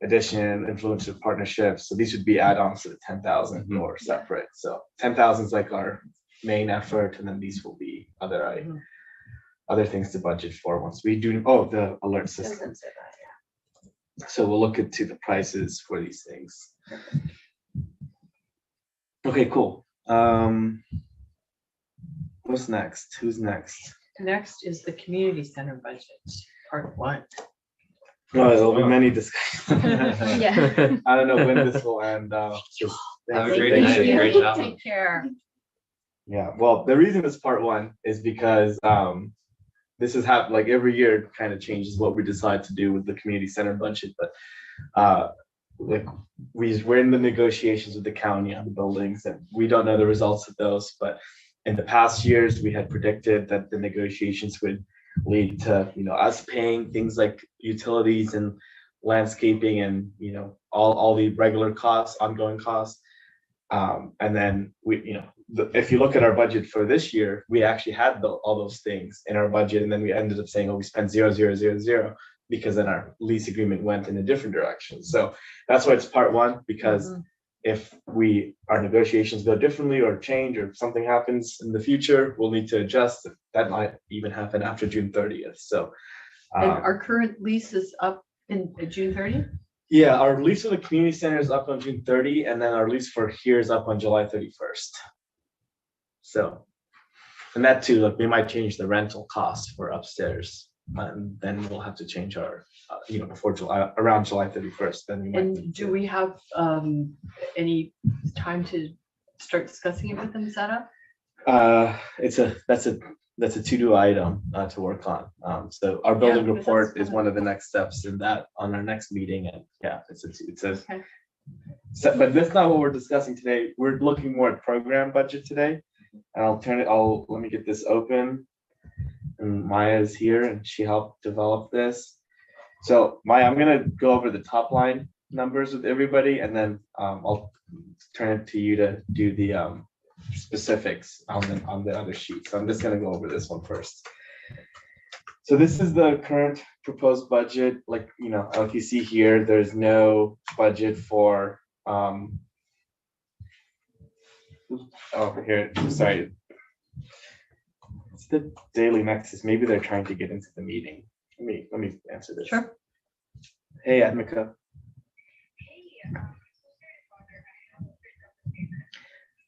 addition, influencer partnerships. So these would be add-ons to the 10,000 or separate. So 10,000 is like our main effort, and then these will be other things to budget for once we do. Oh, the alert system. So we'll look into the prices for these things. Okay, cool. What's next? Who's next? Next is the community center budget, part 1. Oh, there'll be many discussions. Yeah. I don't know when this will end. Have a Thank great you. night. Great job. Take care. Yeah, well, the reason it's part 1 is because this is like every year it kind of changes what we decide to do with the community center budget, but like we're in the negotiations with the county on the buildings, and we don't know the results of those, but in the past years we had predicted that the negotiations would lead to us paying things like utilities and landscaping and all the regular costs, ongoing costs, and then we if you look at our budget for this year, we actually had all those things in our budget, and then we ended up saying, oh, we spent 0, 0, 0, 0, because then our lease agreement went in a different direction. So that's why it's part 1, because if our negotiations go differently or change or something happens in the future, we'll need to adjust. That might even happen after June 30th. So And our current lease is up in June 30th? yeah, our lease for the community center is up on June 30, and then our lease for here is up on July 31st. So, and that too, like we might change the rental cost for upstairs, and then we'll have to change our, before around July 31st. Then we might. And do we have any time to start discussing it with them, setup? That's a to-do item to work on. So our building but report that's is one of the next steps in that on our next meeting, and yeah, Okay. but that's not what we're discussing today. We're looking more at program budget today. And let me get this open. And Maya's here and she helped develop this. So Maya, I'm gonna go over the top line numbers with everybody, and then I'll turn it to you to do the specifics on the other sheet. So I'm just gonna go over this one first. So this is the current proposed budget. Like you see here, there's no budget for here, sorry. It's the Daily Nexus. Maybe they're trying to get into the meeting. Let me answer this. Sure. Hey, Admika.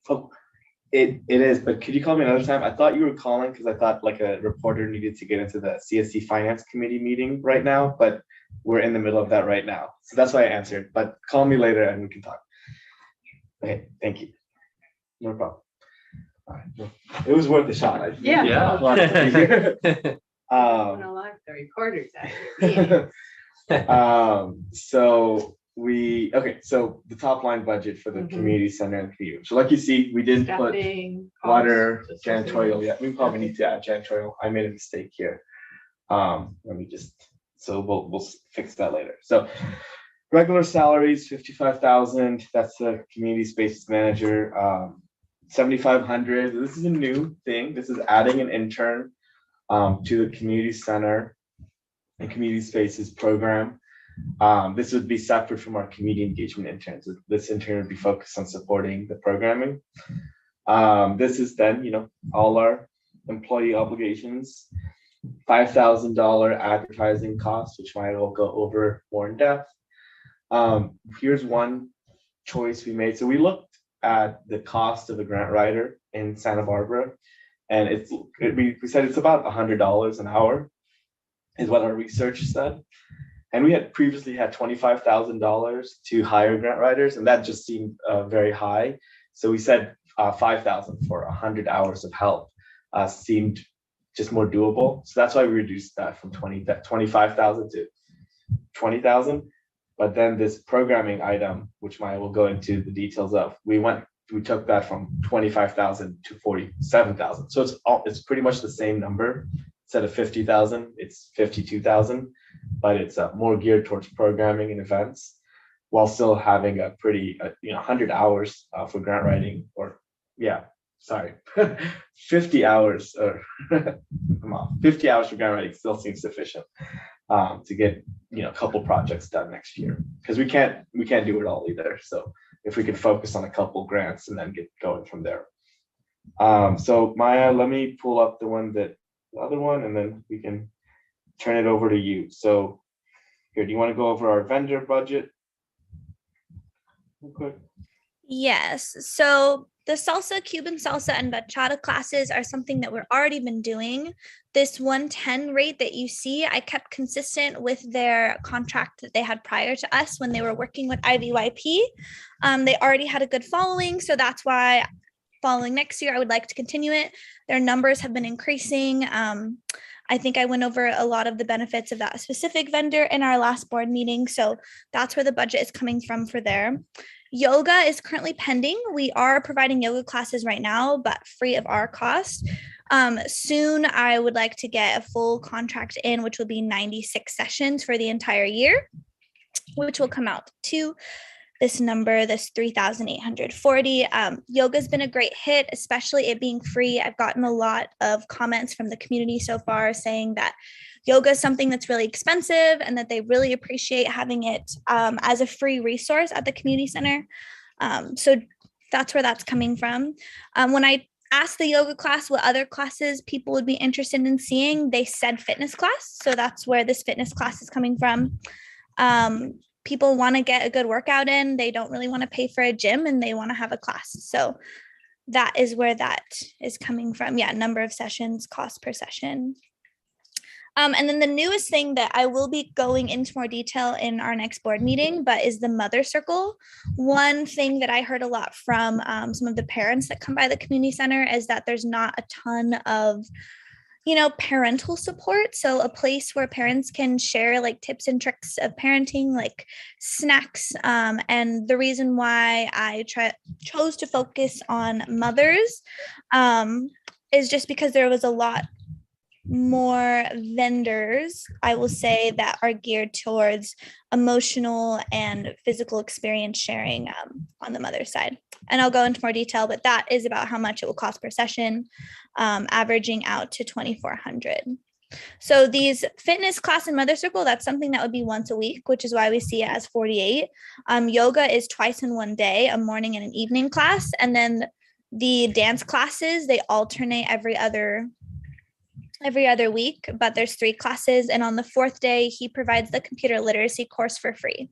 Oh, it is, but could you call me another time? I thought you were calling because I thought like a reporter needed to get into the CSD Finance Committee meeting right now, but we're in the middle of that right now. So that's why I answered, but call me later and we can talk. Okay, thank you. No problem. All right. It was worth a shot. Yeah. Yeah. Like the recorders actually. So so the top line budget for the community center and community. So like you see, we didn't put water, janitorial yet. We probably need to add janitorial. I made a mistake here. Let me so we'll fix that later. So regular salaries, 55,000. That's the community spaces manager. 7,500. This is a new thing. This is adding an intern to the community center and community spaces program. This would be separate from our community engagement interns. This intern would be focused on supporting the programming. This is then, all our employee obligations. $5,000 advertising costs, which I will go over more in depth. Here's one choice we made. So we looked at the cost of a grant writer in Santa Barbara, and we said it's about $100 an hour is what our research said. And we had previously had $25,000 to hire grant writers, and that just seemed very high. So we said 5,000 for 100 hours of help seemed just more doable. So that's why we reduced that from 25,000 to 20,000. But then this programming item, which Maya will go into the details of, we took that from 25,000 to 47,000. So it's pretty much the same number. Instead of 50,000, it's 52,000, but it's more geared towards programming and events. while still having a pretty, 100 hours for grant writing, or yeah, sorry, 50 hours, or come on, 50 hours for grant writing still seems sufficient to get, a couple projects done next year, because we can't do it all either. So if we could focus on a couple grants and then get going from there. So Maya, let me pull up the other one, and then we can turn it over to you. So here, do you want to go over our vendor budget? Okay. Yes. So the salsa, Cuban salsa, and bachata classes are something that we've already been doing. This 110 rate that you see, I kept consistent with their contract that they had prior to us when they were working with IVYP. They already had a good following, so that's why following next year, I would like to continue it. Their numbers have been increasing. I think I went over a lot of the benefits of that specific vendor in our last board meeting. So that's where the budget is coming from for there. Yoga is currently pending. We are providing yoga classes right now, but free of our cost. Soon, I would like to get a full contract in, which will be 96 sessions for the entire year, which will come out to this number, this 3,840. Yoga's been a great hit, especially it being free. I've gotten a lot of comments from the community so far saying that yoga is something that's really expensive and that they really appreciate having it as a free resource at the community center. So that's where that's coming from. When I asked the yoga class what other classes people would be interested in seeing, they said fitness class. So that's where this fitness class is coming from. People want to get a good workout in. They don't really want to pay for a gym and they want to have a class. So that is where that is coming from. Yeah, number of sessions, cost per session. And then the newest thing that I will be going into more detail in our next board meeting, but is the mother circle. One thing that I heard a lot from some of the parents that come by the community center is that there's not a ton of parental support. So a place where parents can share like tips and tricks of parenting, like snacks. And the reason why I chose to focus on mothers is just because there was a lot more vendors, I will say, that are geared towards emotional and physical experience sharing on the mother side. And I'll go into more detail, but that is about how much it will cost per session, averaging out to $2,400. So these fitness class and mother circle, that's something that would be once a week, which is why we see it as 48. Yoga is twice in one day, a morning and an evening class. And then the dance classes, they alternate every other week, but there's 3 classes. And on the 4th day, he provides the computer literacy course for free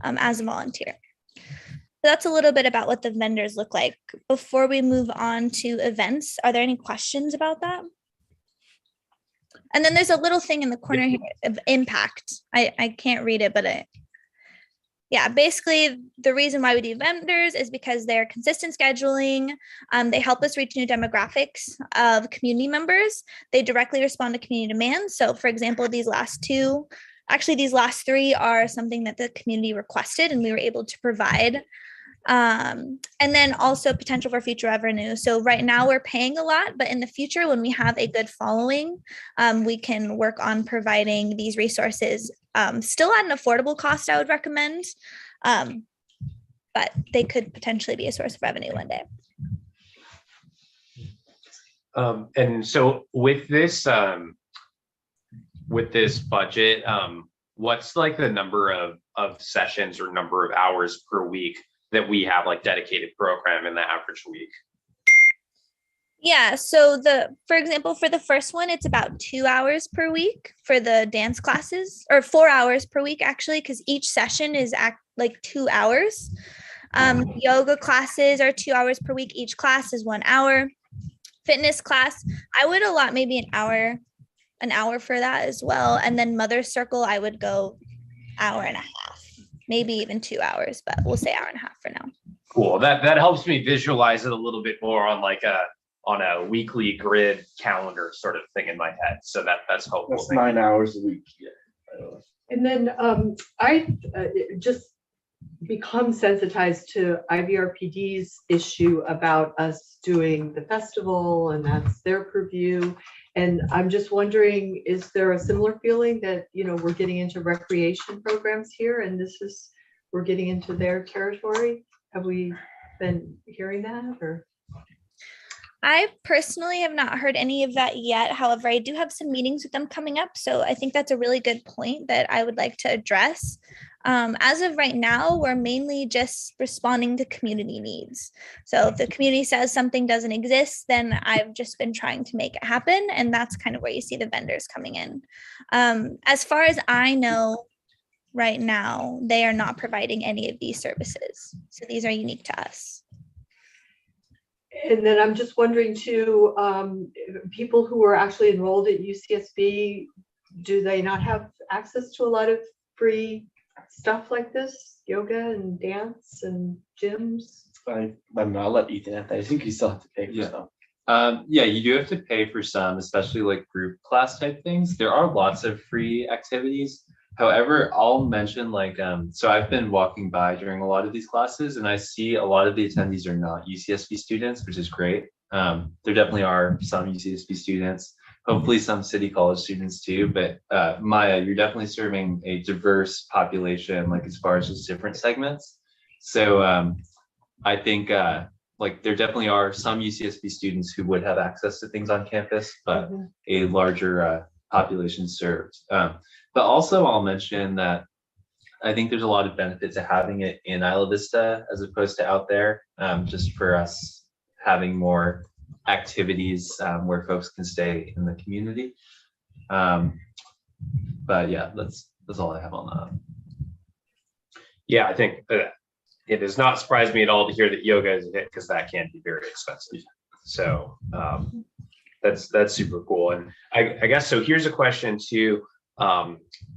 as a volunteer. So that's a little bit about what the vendors look like. Before we move on to events, are there any questions about that? And then there's a little thing in the corner here of impact. I can't read it, but yeah, basically the reason why we do vendors is because they're consistent scheduling. They help us reach new demographics of community members. They directly respond to community demands. So for example, these last 3 are something that the community requested and we were able to provide. And then also potential for future revenue. So right now we're paying a lot, but in the future, when we have a good following, we can work on providing these resources still at an affordable cost, I would recommend, but they could potentially be a source of revenue one day. And so with this budget, what's like the number of sessions or number of hours per week that we have like dedicated program in the average week? Yeah, so for example, for the first one, it's about 2 hours per week for the dance classes, or 4 hours per week actually, because each session is like 2 hours. Yoga classes are 2 hours per week. Each class is 1 hour. Fitness class, I would allot maybe an hour for that as well. And then mother circle, I would go 1.5 hours, maybe even 2 hours, but we'll say 1.5 hours for now. Cool. That helps me visualize it a little bit more on like a weekly grid calendar sort of thing in my head. So that's helpful. That's 9 hours a week. Yeah. And then I just become sensitized to IVRPD's issue about us doing the festival, and that's their purview. And I'm just wondering, is there a similar feeling that, we're getting into recreation programs here and this is we're getting into their territory? Have we been hearing that or? I personally have not heard any of that yet. However, I do have some meetings with them coming up. So I think that's a really good point that I would like to address. As of right now, we're mainly just responding to community needs. So if the community says something doesn't exist, then I've just been trying to make it happen. And that's kind of where you see the vendors coming in. As far as I know, right now, they are not providing any of these services. So these are unique to us. And then I'm just wondering too, people who are actually enrolled at UCSB, do they not have access to a lot of free stuff like this, yoga and dance and gyms? I don't know, I'll let Ethan answer. I think you still have to pay for Yeah. some. Yeah, you do have to pay for some, especially like group class type things. There are lots of free activities. However, I'll mention like, so I've been walking by during a lot of these classes and I see a lot of the attendees are not UCSB students, which is great. There definitely are some UCSB students, hopefully some City College students too, but Maya, you're definitely serving a diverse population, like as far as just different segments. So I think like there definitely are some UCSB students who would have access to things on campus, but a larger population served. But also I'll mention that I think there's a lot of benefit to having it in Isla Vista as opposed to out there, just for us having more activities where folks can stay in the community. But yeah, that's all I have on that. Yeah, I think it does not surprise me at all to hear that yoga is a hit because that can be very expensive. So that's super cool. And I guess so. Here's a question to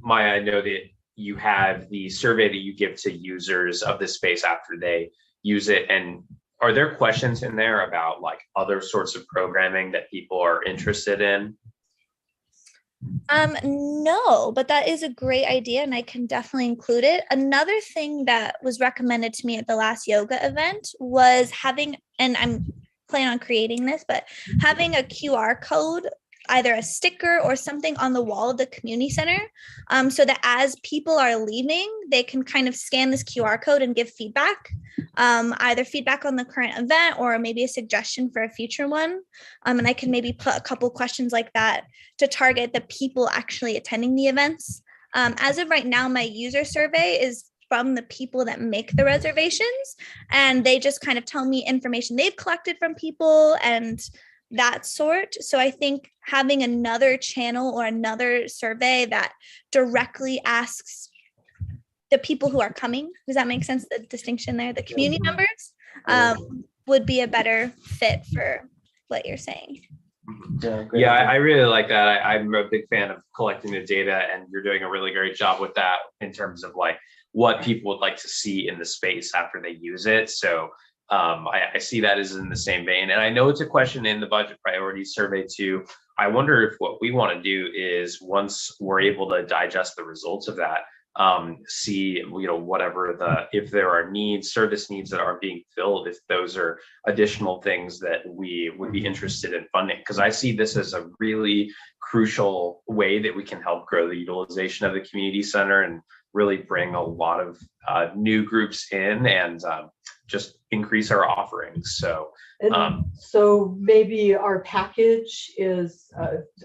Maya. I know that you have the survey that you give to users of this space after they use it. And are there questions in there about like other sorts of programming that people are interested in? No, but that is a great idea and I can definitely include it. Another thing that was recommended to me at the last yoga event was having, and I'm planning on creating this, but having a QR code, either a sticker or something on the wall of the community center, so that as people are leaving, they can kind of scan this QR code and give feedback, either feedback on the current event or maybe a suggestion for a future one. And I can maybe put a couple questions like that to target the people actually attending the events. As of right now, my user survey is from the people that make the reservations, and they just kind of tell me information they've collected from people and that sort. So I think having another channel or another survey that directly asks the people who are coming, does that make sense? The distinction there, the community members, would be a better fit for what you're saying. Yeah, I really like that. I'm a big fan of collecting the data, and you're doing a really great job with that in terms of like what people would like to see in the space after they use it. So I see that as in the same vein. And I know it's a question in the budget priorities survey too. I wonder if what we want to do is, once we're able to digest the results of that, see, whatever if there are service needs that aren't being filled, if those are additional things that we would be interested in funding. Because I see this as a really crucial way that we can help grow the utilization of the community center and really bring a lot of new groups in and just increase our offerings. So so maybe our package is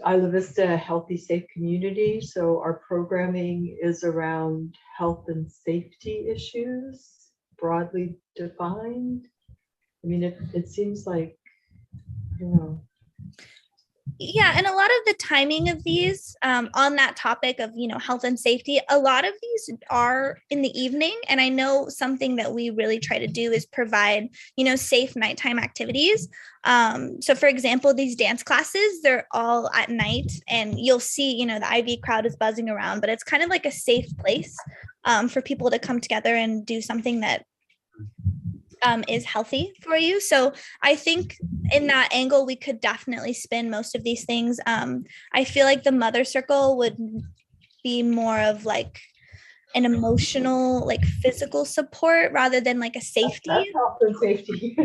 Isla Vista, a healthy, safe community. So our programming is around health and safety issues, broadly defined. I mean, it seems like, Yeah, and a lot of the timing of these on that topic of, health and safety, a lot of these are in the evening. And I know something that we really try to do is provide, safe nighttime activities. So for example, these dance classes, they're all at night and you'll see, the IV crowd is buzzing around, but it's kind of like a safe place for people to come together and do something that is healthy for you. So I think in that angle, we could definitely spin most of these things. I feel like the mother circle would be more of like an emotional, like physical support rather than like a safety. That's health and safety.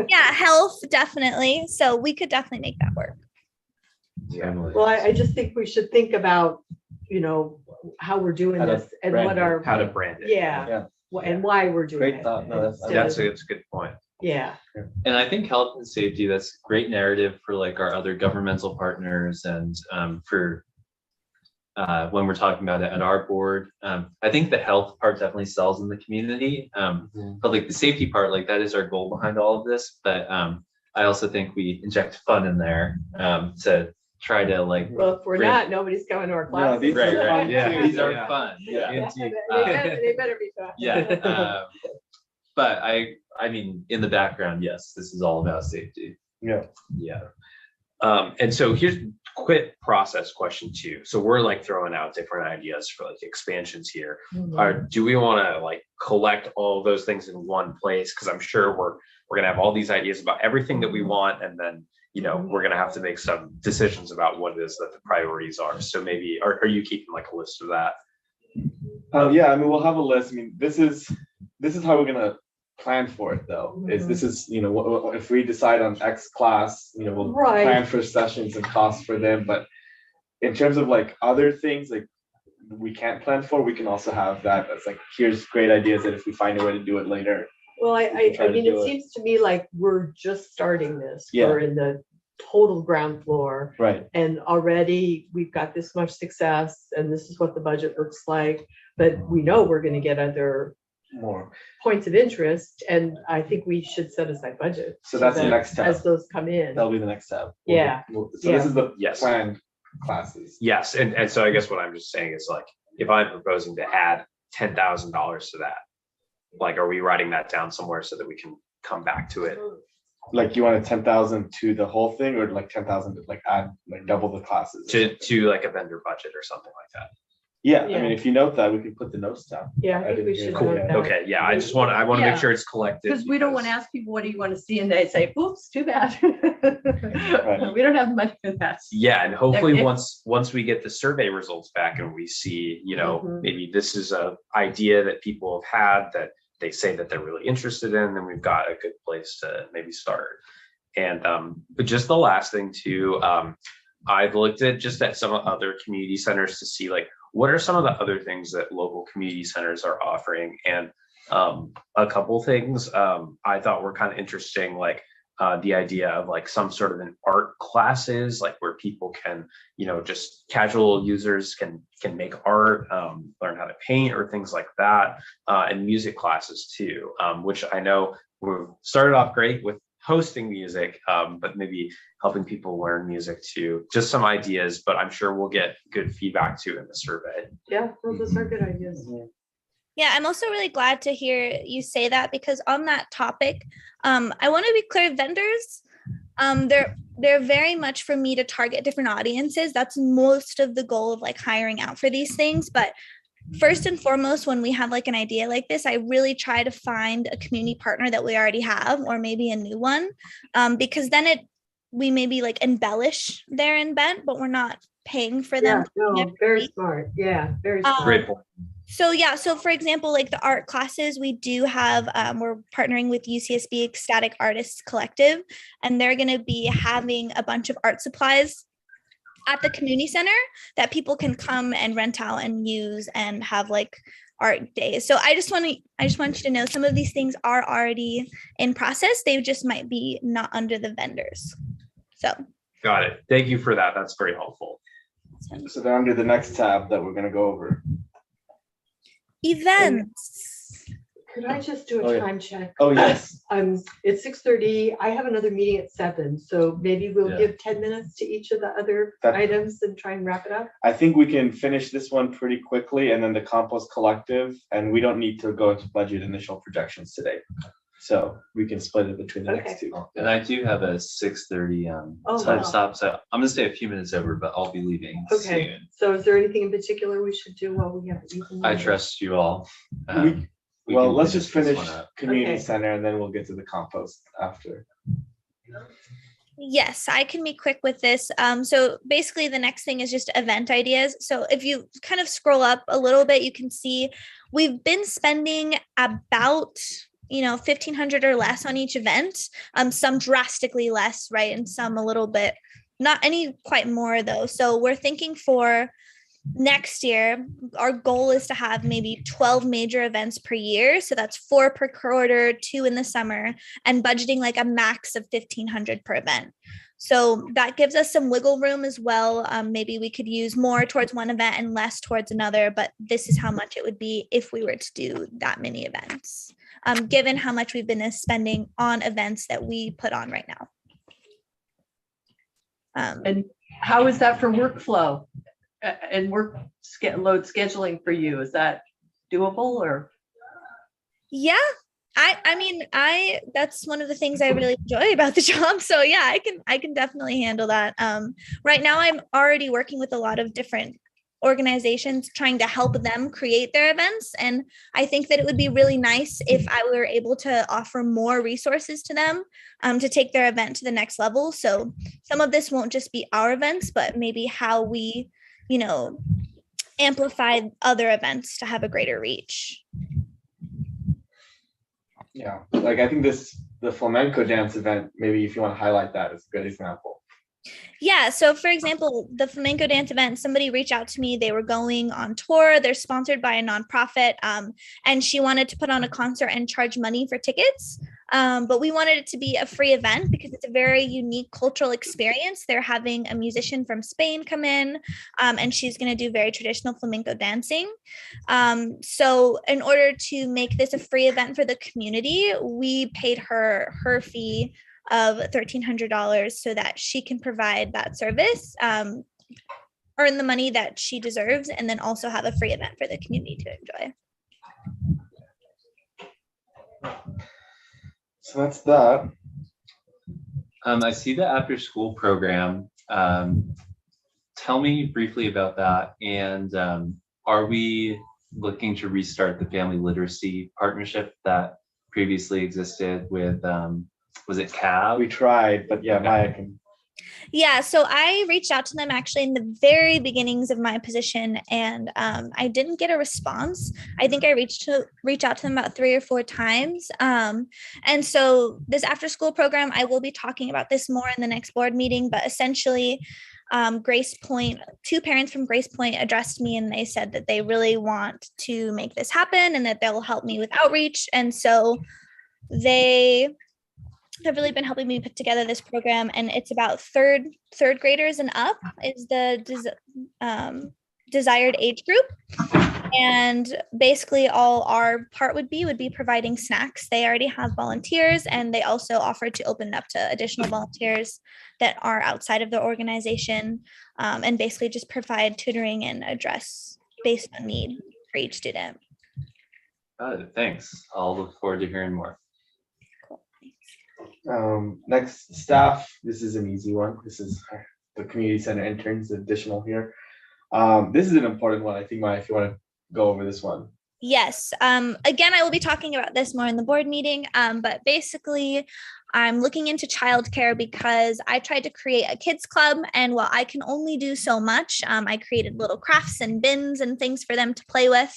Yeah, health, definitely. So we could definitely make that work. Yeah. Well, I just think we should think about you know, how we're doing How to this and brand what it, our, How to brand it. yeah, Yeah. and why we're doing Great it. thought. No, that's- instead That's of- a good point. Yeah, And I think health and safety, that's great narrative for like our other governmental partners and for when we're talking about it at our board. I think the health part definitely sells in the community. But like the safety part, like that is our goal behind all of this. But I also think we inject fun in there to try to like. well, if we're bring- not, nobody's coming to our No, classes. these Right, are right, fun yeah, too, these so are yeah. fun. Yeah. Yeah, Indeed. they better be fun. Yeah. But I mean, in the background, yes, this is all about safety. Yeah. Yeah. And so here's a quick process question too. So we're like throwing out different ideas for like expansions here. Do we want to like collect all of those things in one place? Because I'm sure we're gonna have all these ideas about everything that we want, and then we're gonna have to make some decisions about what it is that the priorities are. So maybe are you keeping like a list of that? Yeah, I mean, we'll have a list. I mean, this is how we're gonna plan for it though. Is this is, if we decide on X class, we'll Right. plan for sessions and costs for them. But in terms of like other things like we can't plan for, we can also have that as like, here's great ideas, and if we find a way to do it later. Well, We I can try to mean, do it it. seems to me like we're just starting this. Yeah. We're in the total ground floor, Right. and already we've got this much success, and this is what the budget looks like. But we know we're gonna get other More. points of interest, and I think we should set aside budget. So that's the that next tab. As those come in. That'll be the next tab. Yeah. So this is the Yes. planned classes. Yes, and so I guess what I'm just saying is like, if I'm proposing to add $10,000 to that, like, are we writing that down somewhere so that we can come back to it? Like you wanted 10,000 to the whole thing, or like 10,000 to like add like double the classes? To like a vendor budget or something like that. Yeah, I Yeah. mean, if you note that, we can put the notes down. Yeah, I I think we didn't hear should. that. note Yeah. that. Okay, yeah, I want to Yeah. make sure it's collected. Because we don't want to ask people, what do you want to see? And they say, oops, too bad. We don't have money for that. Yeah, and hopefully If- once we get the survey results back and we see, Mhm. maybe this is a idea that people have had that they say that they're really interested in, then we've got a good place to maybe start. And but just the last thing too, I've looked at some other community centers to see like what are some of the other things that local community centers are offering. And a couple things I thought were kind of interesting, like the idea of like some sort of an art classes, like where people can, just casual users can make art, learn how to paint or things like that, and music classes too, which I know we've started off great with hosting music, but maybe helping people learn music too. Just some ideas, but I'm sure we'll get good feedback too in the survey. Yeah, those are good ideas. Yeah, I'm also really glad to hear you say that, because on that topic, I want to be clear, vendors, they're very much for me to target different audiences. That's most of the goal of like hiring out for these things. But first and foremost, when we have like an idea like this, I really try to find a community partner that we already have, or maybe a new one, because then we maybe like embellish their invent, but we're not paying for them. Yeah, no, very smart. Yeah, very smart. Great point. So yeah, so for example, like the art classes, we do have, we're partnering with UCSB Ecstatic Artists Collective, and they're going to be having a bunch of art supplies at the community center that people can come and rent out and use and have like art days. So I just want you to know some of these things are already in process. They just might be not under the vendors. So Got it. Thank you for that. That's very helpful. So they're under the next tab that we're gonna go over. events. Could I just do Oh, a yeah. time check? Oh, yes. It's 6:30. I have another meeting at 7, so maybe we'll Yeah. give 10 minutes to each of the other That- items and try and wrap it up. I think we can finish this one pretty quickly, and then the compost collective, and we don't need to go into budget initial projections today. So we can split it between the next two. And I do have a 6:30 Oh, time wow. stop, so I'm gonna stay a few minutes over, but I'll be leaving Okay, soon. so is there anything in particular we should do while we have Ethan? I here? trust you all. We Well, can let's just this finish one up. community Okay. center, and then we'll get to the compost after. Yes, I can be quick with this. So basically the next thing is just event ideas. So if you kind of scroll up a little bit, you can see we've been spending about, $1,500 or less on each event. Some drastically less, right? And some a little bit, not any quite more though. So we're thinking for next year, our goal is to have maybe 12 major events per year. So that's 4 per quarter, 2 in the summer, and budgeting like a max of 1,500 per event. So that gives us some wiggle room as well. Maybe we could use more towards one event and less towards another, but this is how much it would be if we were to do that many events, given how much we've been spending on events that we put on right now. And how is that for workflow and load scheduling for you? Is that doable or? Yeah, I mean, that's one of the things I really enjoy about the job. So yeah, I can definitely handle that. Right now I'm already working with a lot of different organizations trying to help them create their events. And I think that it would be really nice if I were able to offer more resources to them to take their event to the next level. So some of this won't just be our events, but maybe how we, amplify other events to have a greater reach. Yeah, like I think the flamenco dance event, maybe if you want to highlight that, is a good example. Yeah, so for example, the flamenco dance event, somebody reached out to me. They were going on tour. They're sponsored by a nonprofit, and she wanted to put on a concert and charge money for tickets. But we wanted it to be a free event because it's a very unique cultural experience. They're having a musician from Spain come in, and she's going to do very traditional flamenco dancing. So in order to make this a free event for the community, we paid her fee of $1,300 so that she can provide that service, earn the money that she deserves, and then also have a free event for the community to enjoy. So that's that. I see the after school program. Tell me briefly about that. And are we looking to restart the family literacy partnership that previously existed with, was it CAB? We tried, but yeah, Maya can. Yeah, so I reached out to them actually in the very beginnings of my position, and I didn't get a response. I think I reached out to them about 3 or 4 times. And so this after school program, I will be talking about this more in the next board meeting, but essentially Grace Point, 2 parents from Grace Point addressed me and they said that they really want to make this happen and that they'll help me with outreach. And so they have really been helping me put together this program, and it's about third graders and up is the desired age group. And basically all our part would be providing snacks. They already have volunteers, and they also offered to open up to additional volunteers that are outside of the organization, and basically just provide tutoring and address based on need for each student. Thanks. I'll look forward to hearing more. Next, staff. This is an easy one. This is the community center interns, additional here. This is an important one. I think, Maya, if you want to go over this one. Yes. Again, I will be talking about this more in the board meeting, but basically I'm looking into childcare because I tried to create a kids club, and while I can only do so much, I created little crafts and bins and things for them to play with.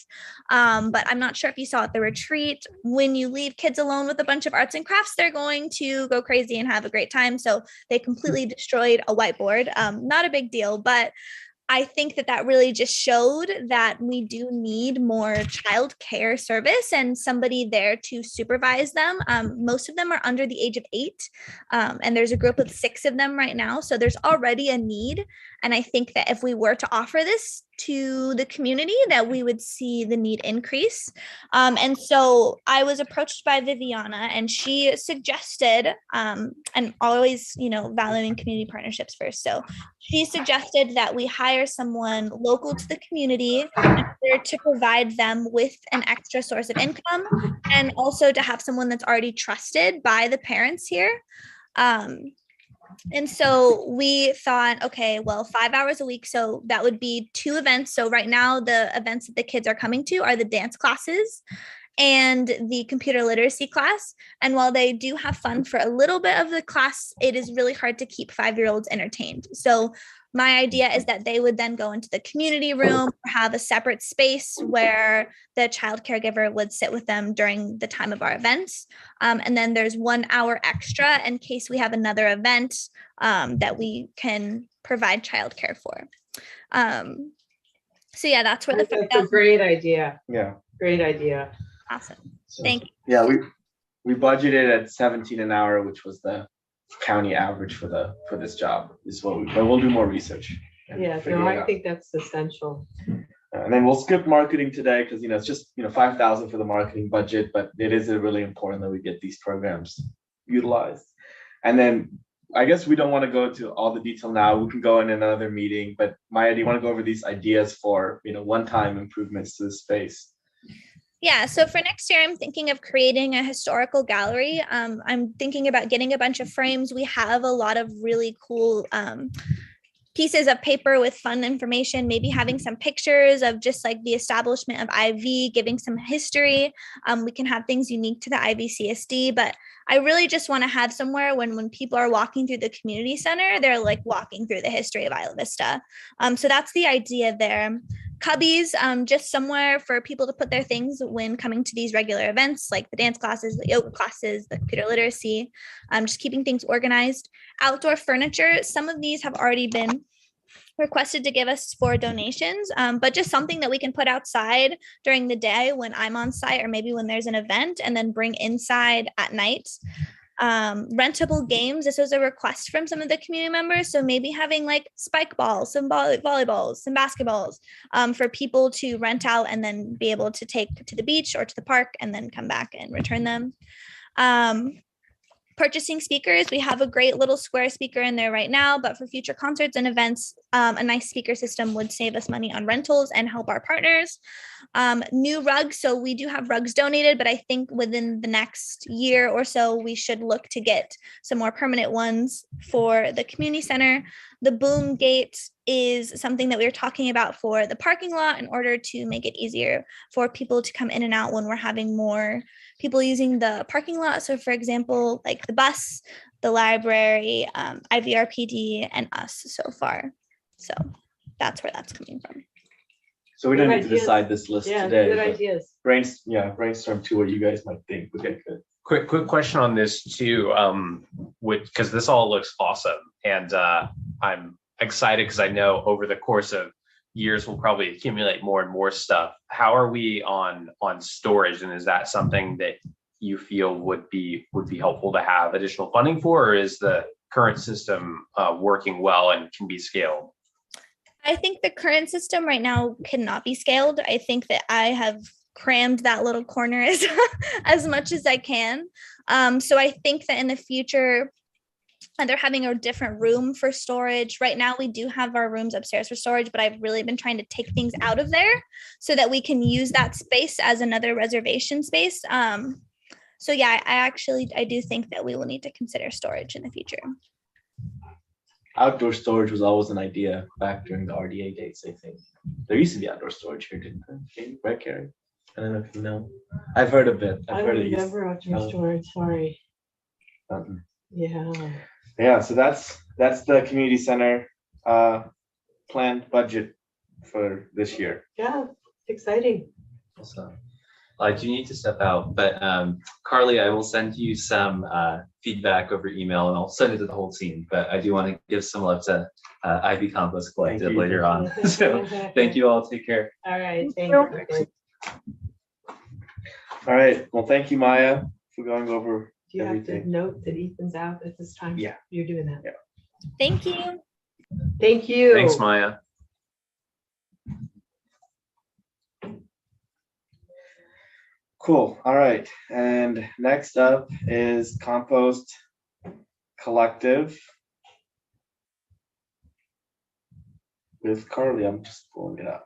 But I'm not sure if you saw at the retreat, when you leave kids alone with a bunch of arts and crafts, they're going to go crazy and have a great time. So they completely destroyed a whiteboard. Not a big deal, but I think that really just showed that we do need more child care service and somebody there to supervise them. Most of them are under the age of 8, and there's a group of 6 of them right now. So there's already a need. And I think that if we were to offer this to the community, that we would see the need increase. And so I was approached by Viviana, and she suggested, and always, valuing community partnerships first. So she suggested that we hire someone local to the community to provide them with an extra source of income, and also to have someone that's already trusted by the parents here. And so we thought, okay, well, 5 hours a week. So that would be 2 events. So right now the events that the kids are coming to are the dance classes and the computer literacy class. And while they do have fun for a little bit of the class, it is really hard to keep 5-year-olds entertained. So my idea is that they would then go into the community room or have a separate space where the child caregiver would sit with them during the time of our events. And then there's 1 hour extra in case we have another event that we can provide childcare for. So yeah, that's where the That's a great idea. Yeah. Great idea. awesome. So, Thank you. yeah, we budgeted at 17 an hour, which was the county average for this job is what but we'll do more research. And Yeah, figure no, it I out. think that's essential. And then we'll skip marketing today because it's just 5,000 for the marketing budget, but it is really important that we get these programs utilized. And then I guess we don't want to go into all the detail now. We can go in another meeting, but Maya, do you want to go over these ideas for one-time improvements to the space? Yeah, so for next year, I'm thinking of creating a historical gallery. I'm thinking about getting a bunch of frames. We have a lot of really cool pieces of paper with fun information, maybe having some pictures of just like the establishment of IV, giving some history. We can have things unique to the IVCSD, but I really just want to have somewhere when people are walking through the community center, they're like walking through the history of Isla Vista. So that's the idea there. Cubbies, just somewhere for people to put their things when coming to these regular events, like the dance classes, the yoga classes, the computer literacy, just keeping things organized. Outdoor furniture, some of these have already been requested to give us for donations, but just something that we can put outside during the day when I'm on site, or maybe when there's an event, and then bring inside at night. Rentable games, this was a request from some of the community members, so maybe having like spike balls, some volleyballs, some basketballs, for people to rent out and then be able to take to the beach or to the park and then come back and return them. Purchasing speakers, we have a great little square speaker in there right now, but for future concerts and events, a nice speaker system would save us money on rentals and help our partners. New rugs, so we do have rugs donated, but I think within the next year or so, we should look to get some more permanent ones for the community center. The boom gate is something that we were talking about for the parking lot in order to make it easier for people to come in and out when we're having more people using the parking lot. So for example, like the bus, the library, IVRPD, and us so far. So that's where that's coming from. So we don't Good need to ideas. decide this list Yeah, today. good but ideas. brainstorm too what you guys might think. Okay, good. Quick question on this too, because this all looks awesome, and I'm excited because I know over the course of years we'll probably accumulate more and more stuff. How are we on storage, and is that something that you feel would be helpful to have additional funding for, or is the current system working well and can be scaled? I think the current system right now cannot be scaled. I think that I have crammed that little corner as much as I can. So I think that in the future, they're having a different room for storage. Right now, we do have our rooms upstairs for storage, but I've really been trying to take things out of there so that we can use that space as another reservation space. So yeah, I do think that we will need to consider storage in the future. Outdoor storage was always an idea back during the RDA days, I think. There used to be outdoor storage here, didn't there? Right, Carrie? I don't know if you know. I've heard of it. I I've don't heard it. remember outdoor storage, sorry. Yeah. Yeah, so that's the community center planned budget for this year. Yeah, exciting. So I do need to step out, but Carly, I will send you some feedback over email, and I'll send it to the whole team. But I do want to give some love to Ivy Compost Collective you. later on. So thank you all. Take care. All right, thank you. All right. Well, thank you, Maya, for going over Do you have to everything. note that Ethan's out at this time? Yeah. You're doing that. Yeah. Thank you. Thank you. Thanks, Maya. Cool. All right. And next up is Compost Collective with Carly. I'm just pulling it up.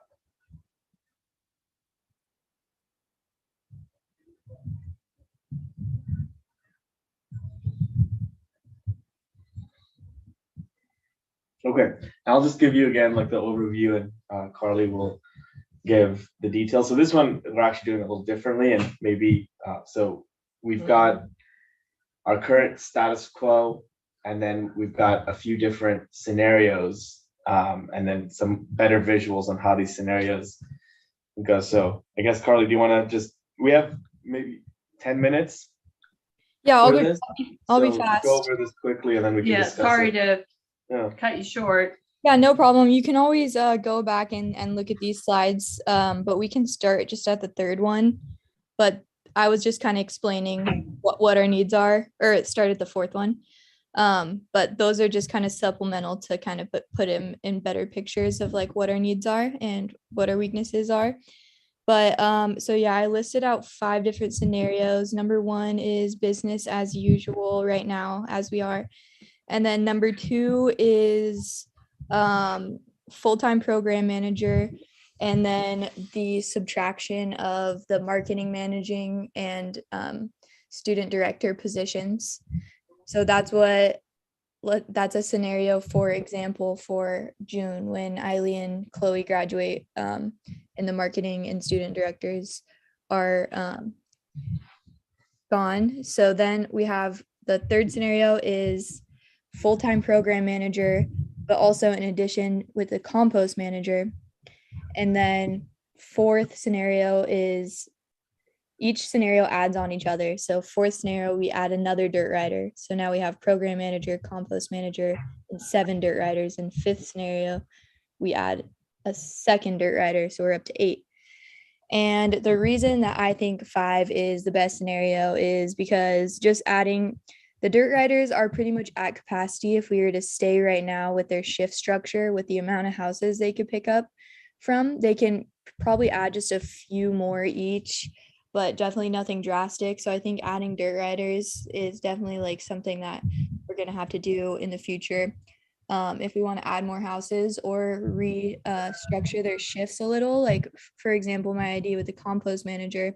Okay, I'll just give you again like the overview, and Carly will give the details. So this one we're actually doing a little differently, and maybe so we've got our current status quo, and then we've got a few different scenarios, and then some better visuals on how these scenarios go. So I guess Carly, do you want to we have maybe 10 minutes? Yeah, I'll I'll be So fast. Go over this quickly, and then we can Yeah, discuss sorry it. to Yeah. cut you short. Yeah, no problem. You can always go back and look at these slides, but we can start just at the third one. But I was just kind of explaining what our needs are, or start at the fourth one. But those are just kind of supplemental to kind of put in better pictures of like what our needs are and what our weaknesses are. But so yeah, I listed out 5 different scenarios. Number 1 is business as usual right now, as we are. And then number 2 is full-time program manager, and then the subtraction of the marketing managing and student director positions. So that's a scenario, for example, for June when Eileen and Chloe graduate, and the marketing and student directors are gone. So then we have the third scenario is full-time program manager, but also in addition with a compost manager. And then fourth scenario is each scenario adds on each other. So fourth scenario, we add another dirt rider. So now we have program manager, compost manager, and 7 dirt riders. And fifth scenario, we add a second dirt rider. So we're up to 8. And the reason that I think 5 is the best scenario is because just adding the dirt riders are pretty much at capacity if we were to stay right now with their shift structure, with the amount of houses they could pick up from. They can probably add just a few more each, but definitely nothing drastic. So I think adding dirt riders is definitely like something that we're going to have to do in the future. If we want to add more houses or restructure their shifts a little, like for example, my idea with the compost manager,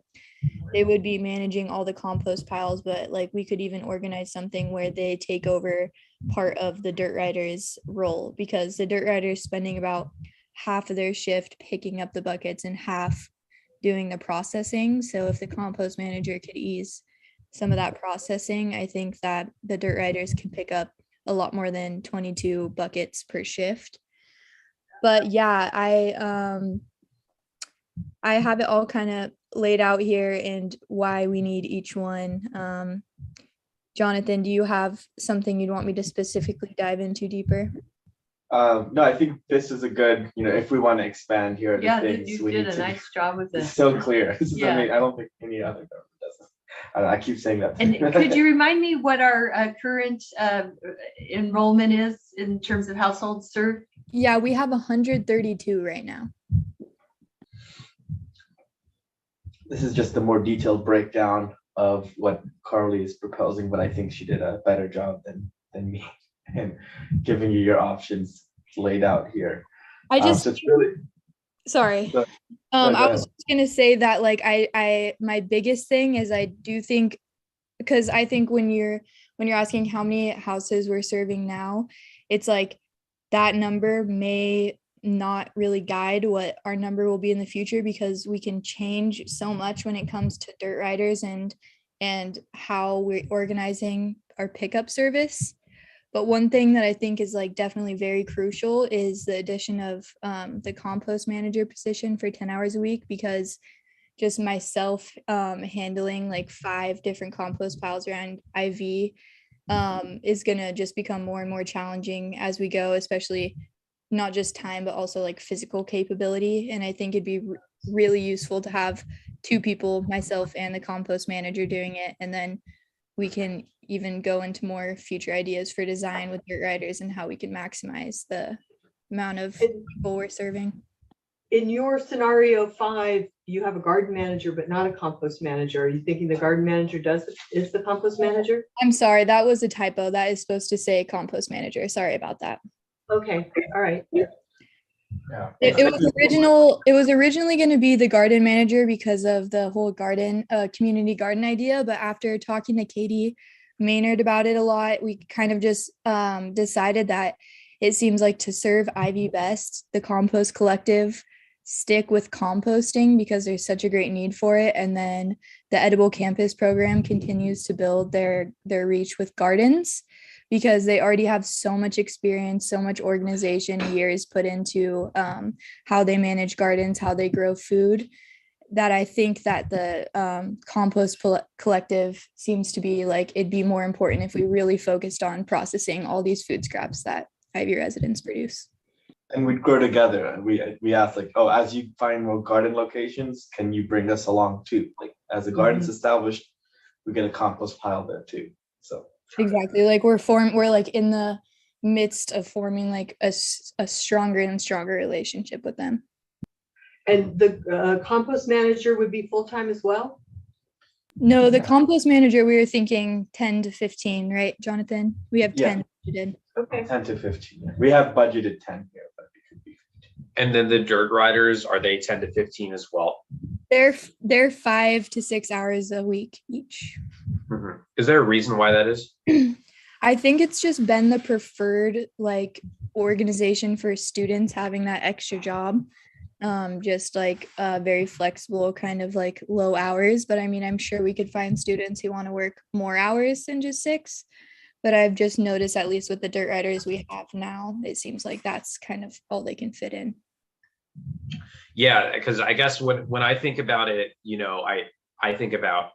they would be managing all the compost piles, but like we could even organize something where they take over part of the dirt riders role, because the dirt riders spending about half of their shift picking up the buckets and half doing the processing. So if the compost manager could ease some of that processing, I think that the dirt riders can pick up a lot more than 22 buckets per shift. But yeah, I have it all kind of laid out here and why we need each one. Jonathan, do you have something you'd want me to specifically dive into deeper? No, I think this is a good, if we want to expand here, the Yeah, things you we did need a to. nice job with It's it. so clear. This is Yeah. amazing. I don't think any other government does this. I keep saying that. And could you remind me what our current enrollment is in terms of households served? Yeah, we have 132 right now. This is just a more detailed breakdown of what Carly is proposing, but I think she did a better job than me in giving you your options laid out here. I just So it's really. sorry. Go I was ahead. just gonna say that like I my biggest thing is I do think, because I think when you're asking how many houses we're serving now, it's like that number may not really guide what our number will be in the future, because we can change so much when it comes to dirt riders and how we're organizing our pickup service. But one thing that I think is like definitely very crucial is the addition of the compost manager position for 10 hours a week, because just myself handling like 5 different compost piles around IV is gonna just become more and more challenging as we go, especially not just time, but also like physical capability. And I think it'd be really useful to have 2 people, myself and the compost manager, doing it. And then we can even go into more future ideas for design with dirt riders and how we can maximize the amount of people we're serving. In your scenario 5, you have a garden manager, but not a compost manager. Are you thinking the garden manager is the compost manager? I'm sorry, that was a typo. That is supposed to say compost manager. Sorry about that. Okay, all right. Yeah. It was originally going to be the garden manager because of the whole community garden idea. But after talking to Katie Maynard about it a lot, we kind of just decided that it seems like to serve Ivy best, the compost collective stick with composting because there's such a great need for it. And then the Edible Campus program continues to build their reach with gardens, because they already have so much experience, so much organization, years put into how they manage gardens, how they grow food, that I think that the compost collective seems to be like, it'd be more important if we really focused on processing all these food scraps that Ivy residents produce. And we'd grow together, and we asked like, oh, as you find more garden locations, can you bring us along too? Like as the garden's established, we get a compost pile there too. So Exactly. Like we're like in the midst of forming like a stronger and stronger relationship with them. And the compost manager would be full-time as well? No, the compost manager, we were thinking 10 to 15, right, Jonathan? We have Yeah. 10 budgeted. Okay. 10 to 15. We have budgeted 10 here, but it could be 15. And then the dirt riders, are they 10 to 15 as well? They're 5 to 6 hours a week each. Is there a reason why that is? I think it's just been the preferred like organization for students having that extra job. Just like very flexible, kind of like low hours. But I mean, I'm sure we could find students who want to work more hours than just 6. But I've just noticed, at least with the dirt riders we have now, it seems like that's kind of all they can fit in. Yeah, because I guess when I think about it, I think about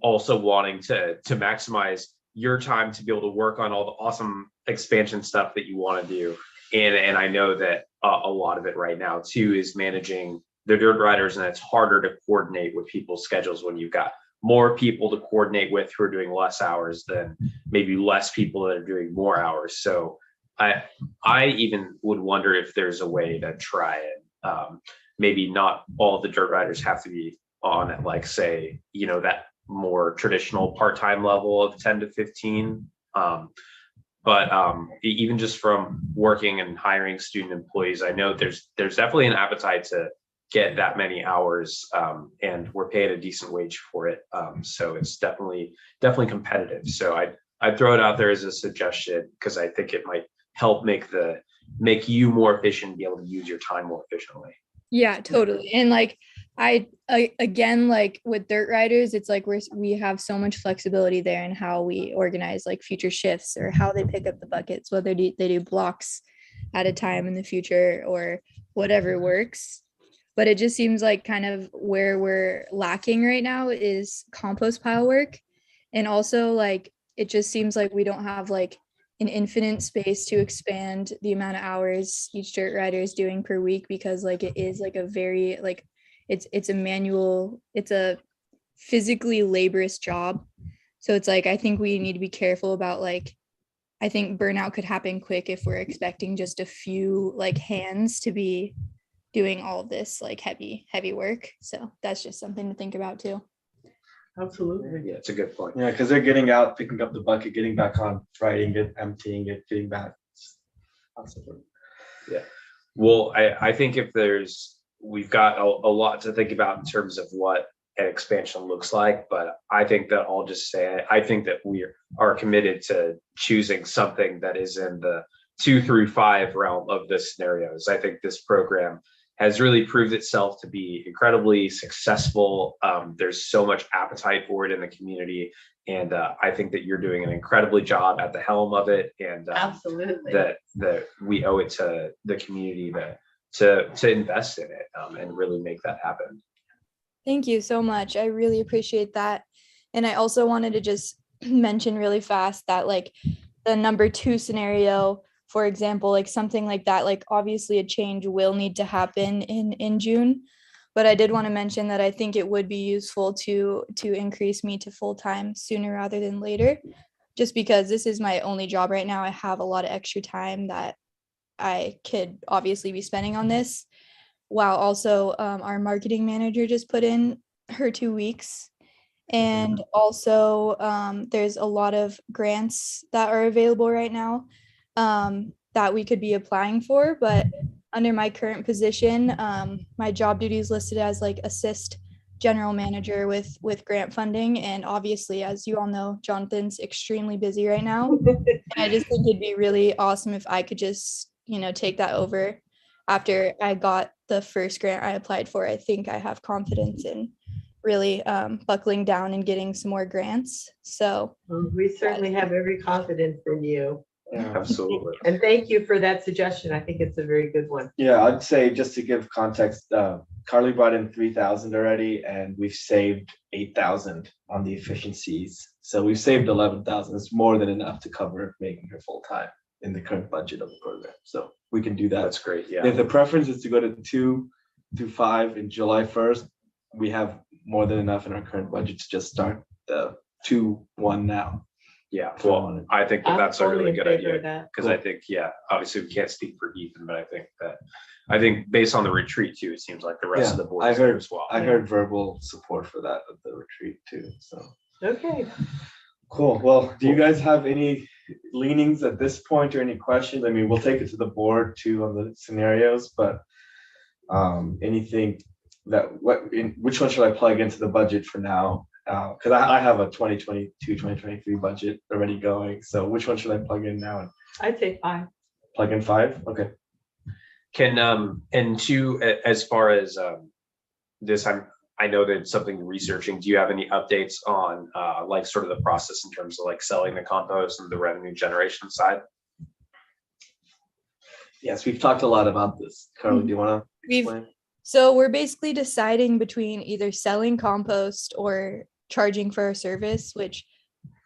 also wanting to maximize your time to be able to work on all the awesome expansion stuff that you want to do. And I know that a lot of it right now too is managing the dirt riders, and it's harder to coordinate with people's schedules when you've got more people to coordinate with who are doing less hours than maybe less people that are doing more hours. So I even would wonder if there's a way to try it. Maybe not all the dirt riders have to be on at like, say, that more traditional part-time level of 10 to 15. But even just from working and hiring student employees, I know there's definitely an appetite to get that many hours, and we're paying a decent wage for it. So it's definitely competitive. So I'd throw it out there as a suggestion, because I think it might help make you more efficient, be able to use your time more efficiently. Yeah, totally. And like again, like with dirt riders, it's like we have so much flexibility there in how we organize like future shifts or how they pick up the buckets, whether they do blocks at a time in the future or whatever works. But it just seems like kind of where we're lacking right now is compost pile work. And also like it just seems like we don't have like an infinite space to expand the amount of hours each dirt rider is doing per week, because like it is like a very like it's a physically laborious job. So it's like I think we need to be careful about like, I think burnout could happen quick if we're expecting just a few like hands to be doing all of this like heavy work. So that's just something to think about too. Absolutely. Yeah, it's a good point. Yeah, because they're getting out, picking up the bucket, getting back on, riding it, emptying it, getting back. Yeah. Well, I think we've got a lot to think about in terms of what an expansion looks like, but I think that I'll just say, I think that we are committed to choosing something that is in the 2 through 5 realm of the scenarios. I think this program has really proved itself to be incredibly successful. There's so much appetite for it in the community. And I think that you're doing an incredibly job at the helm of it. And Absolutely. that we owe it to the community to invest in it and really make that happen. Thank you so much. I really appreciate that. And I also wanted to just mention really fast that like the number 2 scenario, for example, like something like that, like obviously a change will need to happen in June. But I did want to mention that I think it would be useful to increase me to full-time sooner rather than later, just because this is my only job right now. I have a lot of extra time that I could obviously be spending on this, while also our marketing manager just put in her 2 weeks. And also there's a lot of grants that are available right now that we could be applying for, but under my current position, my job duties listed as like assist general manager with grant funding. And obviously, as you all know, Jonathan's extremely busy right now. And I just think it'd be really awesome if I could just, take that over after I got the first grant I applied for. I think I have confidence in really buckling down and getting some more grants. So We certainly have every confidence in you. Absolutely. And thank you for that suggestion. I think it's a very good one. Yeah, I'd say just to give context, Carly brought in 3,000 already, and we've saved 8,000 on the efficiencies. So we've saved 11,000. It's more than enough to cover making her full time. in the current budget of the program. So we can do that. That's great, yeah. If the preference is to go to 2 to 5 in July 1st, we have more than enough in our current budget to just start the 2-1 now. Yeah, well, I think that I'm that's a totally really in good favor idea. of that. Because I think, yeah, obviously we can't speak for Ethan, but I think based on the retreat too, it seems like the rest of the board I is there heard as well. I heard verbal support for that at the retreat too. So Okay, cool. Well, do you guys have any leanings at this point or any questions? I mean, we'll take it to the board too on the scenarios, but anything which one should I plug into the budget for now? Because I have a 2022-2023 budget already going. So which one should I plug in now? I'd say 5. Plug in 5? Okay. Can, and two, as far as this, I know that it's something you're researching. Do you have any updates on like sort of the process in terms of like selling the compost and the revenue generation side? Yes, we've talked a lot about this. Carly, do you want to explain? So we're basically deciding between either selling compost or charging for our service, which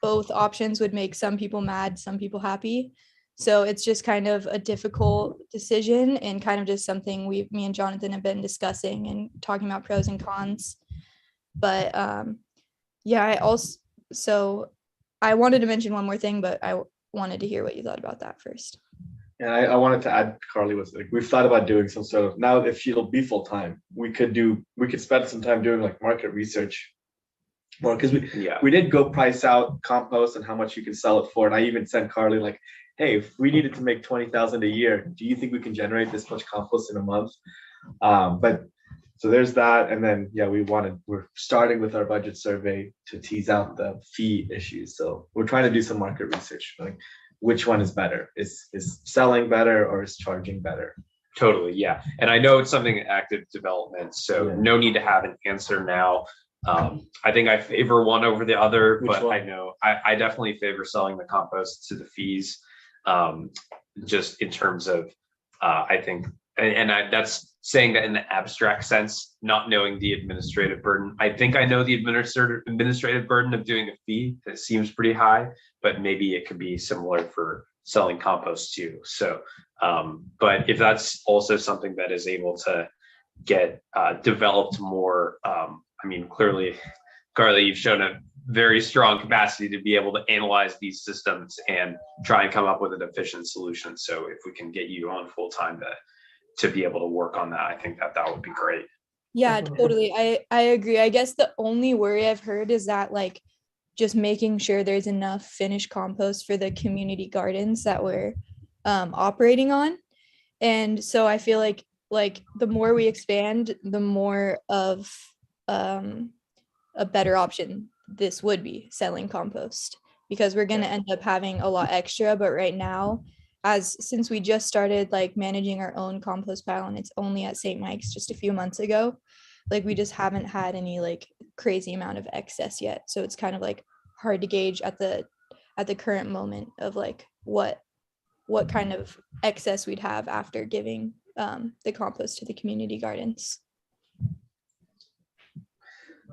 both options would make some people mad, some people happy. So it's just kind of a difficult decision and kind of just something me and Jonathan have been discussing and talking about pros and cons. But yeah, so I wanted to mention one more thing, but I wanted to hear what you thought about that first. And I wanted to add, Carly, was like, we've thought about doing some sort of, now if she'll be full time, we could spend some time doing like market research more, because we did go price out compost and how much you can sell it for. And I even sent Carly like, hey, if we needed to make 20,000 a year, do you think we can generate this much compost in a month? But so there's that. And then, yeah, we're starting with our budget survey to tease out the fee issues. So we're trying to do some market research, like which one is better? Is selling better or is charging better? Totally, yeah. And I know it's something in active development, so no need to have an answer now. I think I favor one over the other, but I know I definitely favor selling the compost to the fees. Just in terms of, I think, and that's saying that in the abstract sense, not knowing the administrative burden. I think I know the administrative burden of doing a fee that seems pretty high, but maybe it could be similar for selling compost too. So, but if that's also something that is able to get developed more, I mean, clearly, Carly, you've shown a very strong capacity to be able to analyze these systems and try and come up with an efficient solution. So if we can get you on full time to be able to work on that, I think that would be great. Yeah, totally. I agree. I guess the only worry I've heard is that like just making sure there's enough finished compost for the community gardens that we're operating on. And so I feel like the more we expand, the more of a better option this would be, selling compost, because we're going to end up having a lot extra. But right now, since we just started like managing our own compost pile, and it's only at St. Mike's just a few months ago, like we just haven't had any like crazy amount of excess yet. So it's kind of like hard to gauge at the current moment of like what kind of excess we'd have after giving the compost to the community gardens.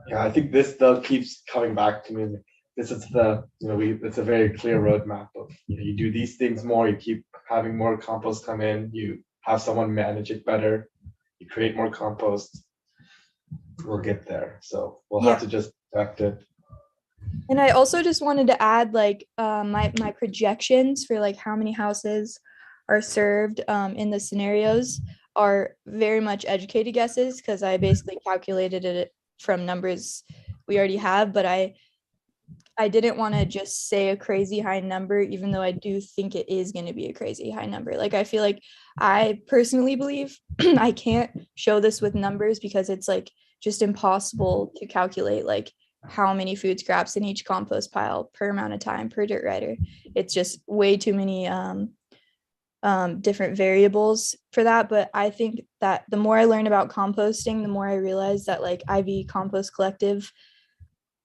Yeah, I think this though keeps coming back to me. This is it's a very clear roadmap of, you do these things more, you keep having more compost come in, you have someone manage it better, you create more compost, we'll get there. So we'll have to just direct it. And I also just wanted to add like my projections for like how many houses are served in the scenarios are very much educated guesses, because I basically calculated it from numbers we already have, but I didn't want to just say a crazy high number, even though I do think it is going to be a crazy high number. Like I feel like I personally believe I can't show this with numbers because it's like just impossible to calculate like how many food scraps in each compost pile per amount of time per dirt rider. It's just way too many different variables for that. But I think that the more I learn about composting, the more I realize that like IV Compost Collective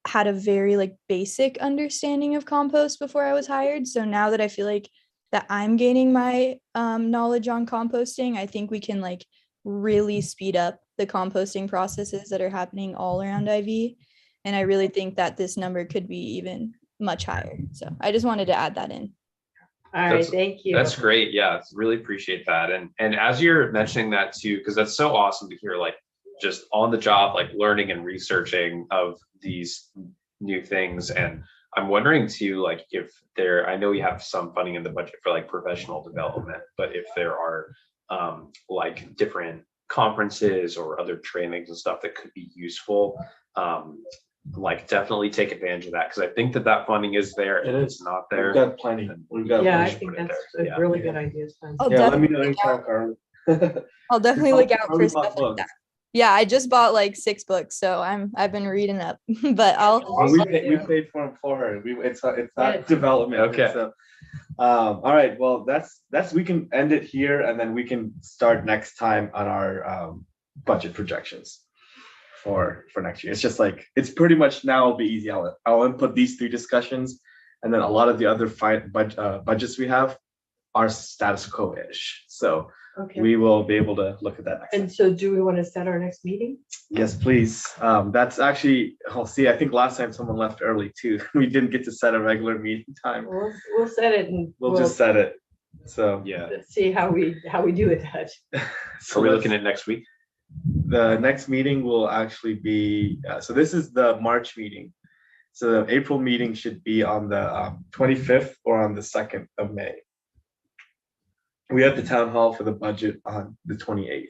had a very like basic understanding of compost before I was hired. So now that I feel like that I'm gaining my knowledge on composting, I think we can like really speed up the composting processes that are happening all around IV. And I really think that this number could be even much higher. So I just wanted to add that in. All right, That's- thank you. That's great. Yeah, it's really appreciate that. And as you're mentioning that too, because that's so awesome to hear, like just on the job, like learning and researching of these new things. And I'm wondering too, like if there, I know you have some funding in the budget for like professional development, but if there are like different conferences or other trainings and stuff that could be useful, like definitely take advantage of that, because I think that that funding is there. It If is. it's not We've there, got plenty. then We've got Yeah, I plenty. think put it that's there. a Yeah. really good idea, Spencer. I'll Yeah, let me know definitely look anytime, out- Carly. I'll definitely look out Carly for bought stuff like books. that. Yeah, I just bought like 6 books, so I've been reading up. But I'll Well, we paid for them for her. It's not Yes. development. Okay. So, all right. Well, that's we can end it here, and then we can start next time on our budget projections for next year. It's just like it's pretty much now will be easy. I'll input these 3 discussions, and then a lot of the other budgets we have are status quo-ish. So Okay. we will be able to look at that next time. And so do we want to set our next meeting? Yes, please. That's actually, I'll see, I think last time someone left early too. We didn't get to set a regular meeting time. We'll set it and We'll just set it. So. yeah. see how we do it. So Are we let's- looking at next week? The next meeting will actually be, so this is the March meeting. So the April meeting should be on the 25th or on the 2nd of May. We have the town hall for the budget on the 28th,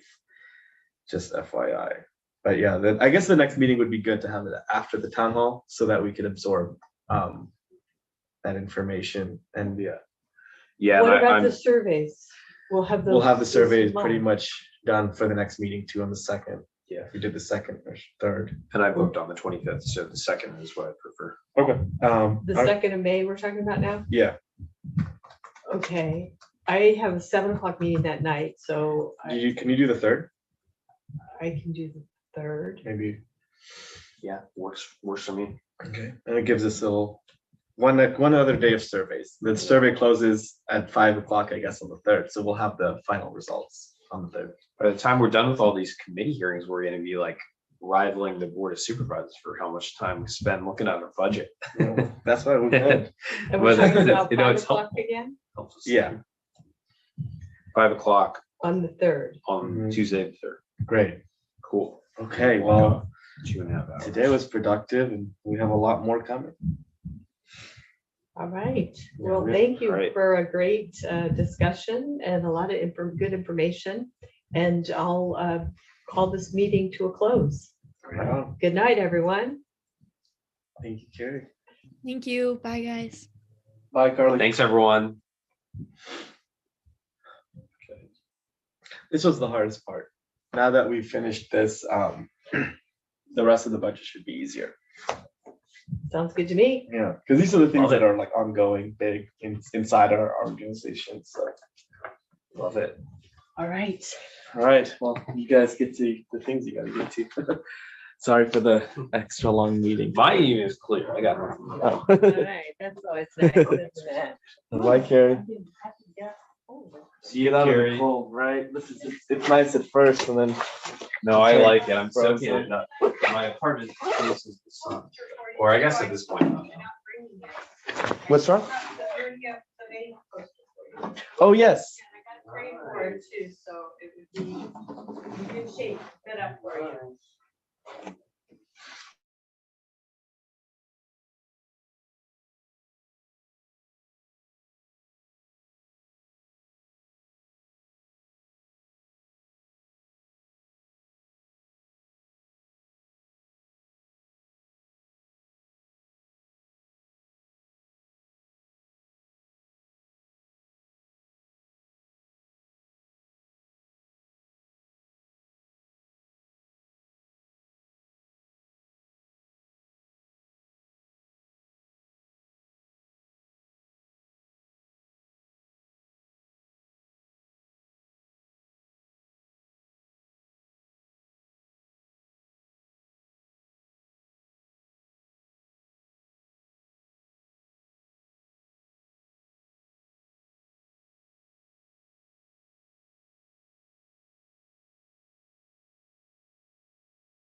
just FYI. But yeah, I guess the next meeting would be good to have it after the town hall so that we could absorb that information. And yeah, Yeah. What and about I'm- the surveys? We'll have those. we'll have the this surveys month. pretty much done for the next meeting too on the 2nd. Yeah, if we did the 2nd or 3rd. And I booked on the 25th, so the 2nd is what I prefer. Okay. The all right. 2nd of May we're talking about now? Yeah. Okay. I have a 7 o'clock meeting that night, so Can you do the 3rd? I can do the 3rd. Maybe. Yeah, works for me. Okay. And it gives us a little one other day of surveys. The survey closes at 5 o'clock, I guess, on the 3rd. So we'll have the final results on the 3rd. By the time we're done with all these committee hearings, we're gonna be like rivaling the board of supervisors for how much time we spend looking at our budget. That's why we're good. And we're But talking it's- about you know, 5 it's o'clock helpful. again Helps us Yeah. 5 o'clock on the 3rd. on Mhm. Tuesday the 3rd. Great. Cool. Okay. Well, 2.5 hours. today was productive and we have a lot more coming. All right. Yeah, Well, we- thank you right. for a great discussion and a lot of good information. And I'll call this meeting to a close. Right on. Good night, everyone. Thank you, Carrie. Thank you. Bye, guys. Bye, Carly. Thanks, everyone. This was the hardest part. Now that we've finished this, the rest of the budget should be easier. Sounds good to me. Yeah, because these are the things that are like ongoing, big inside our organization. So love it. All right. All right. Well, you guys get to the things you gotta get to. Sorry for the extra long meeting. My email is clear. I got nothing. Oh. All right. That's always nice, isn't it? Bye, Carrie. See you, Get out of the Carrie. cold, right? This is it's nice at first, and then No, I like it. I'm Frozen. soaking it up. My apartment faces the sun. Or I guess at this point. not now. what's wrong? Oh yes,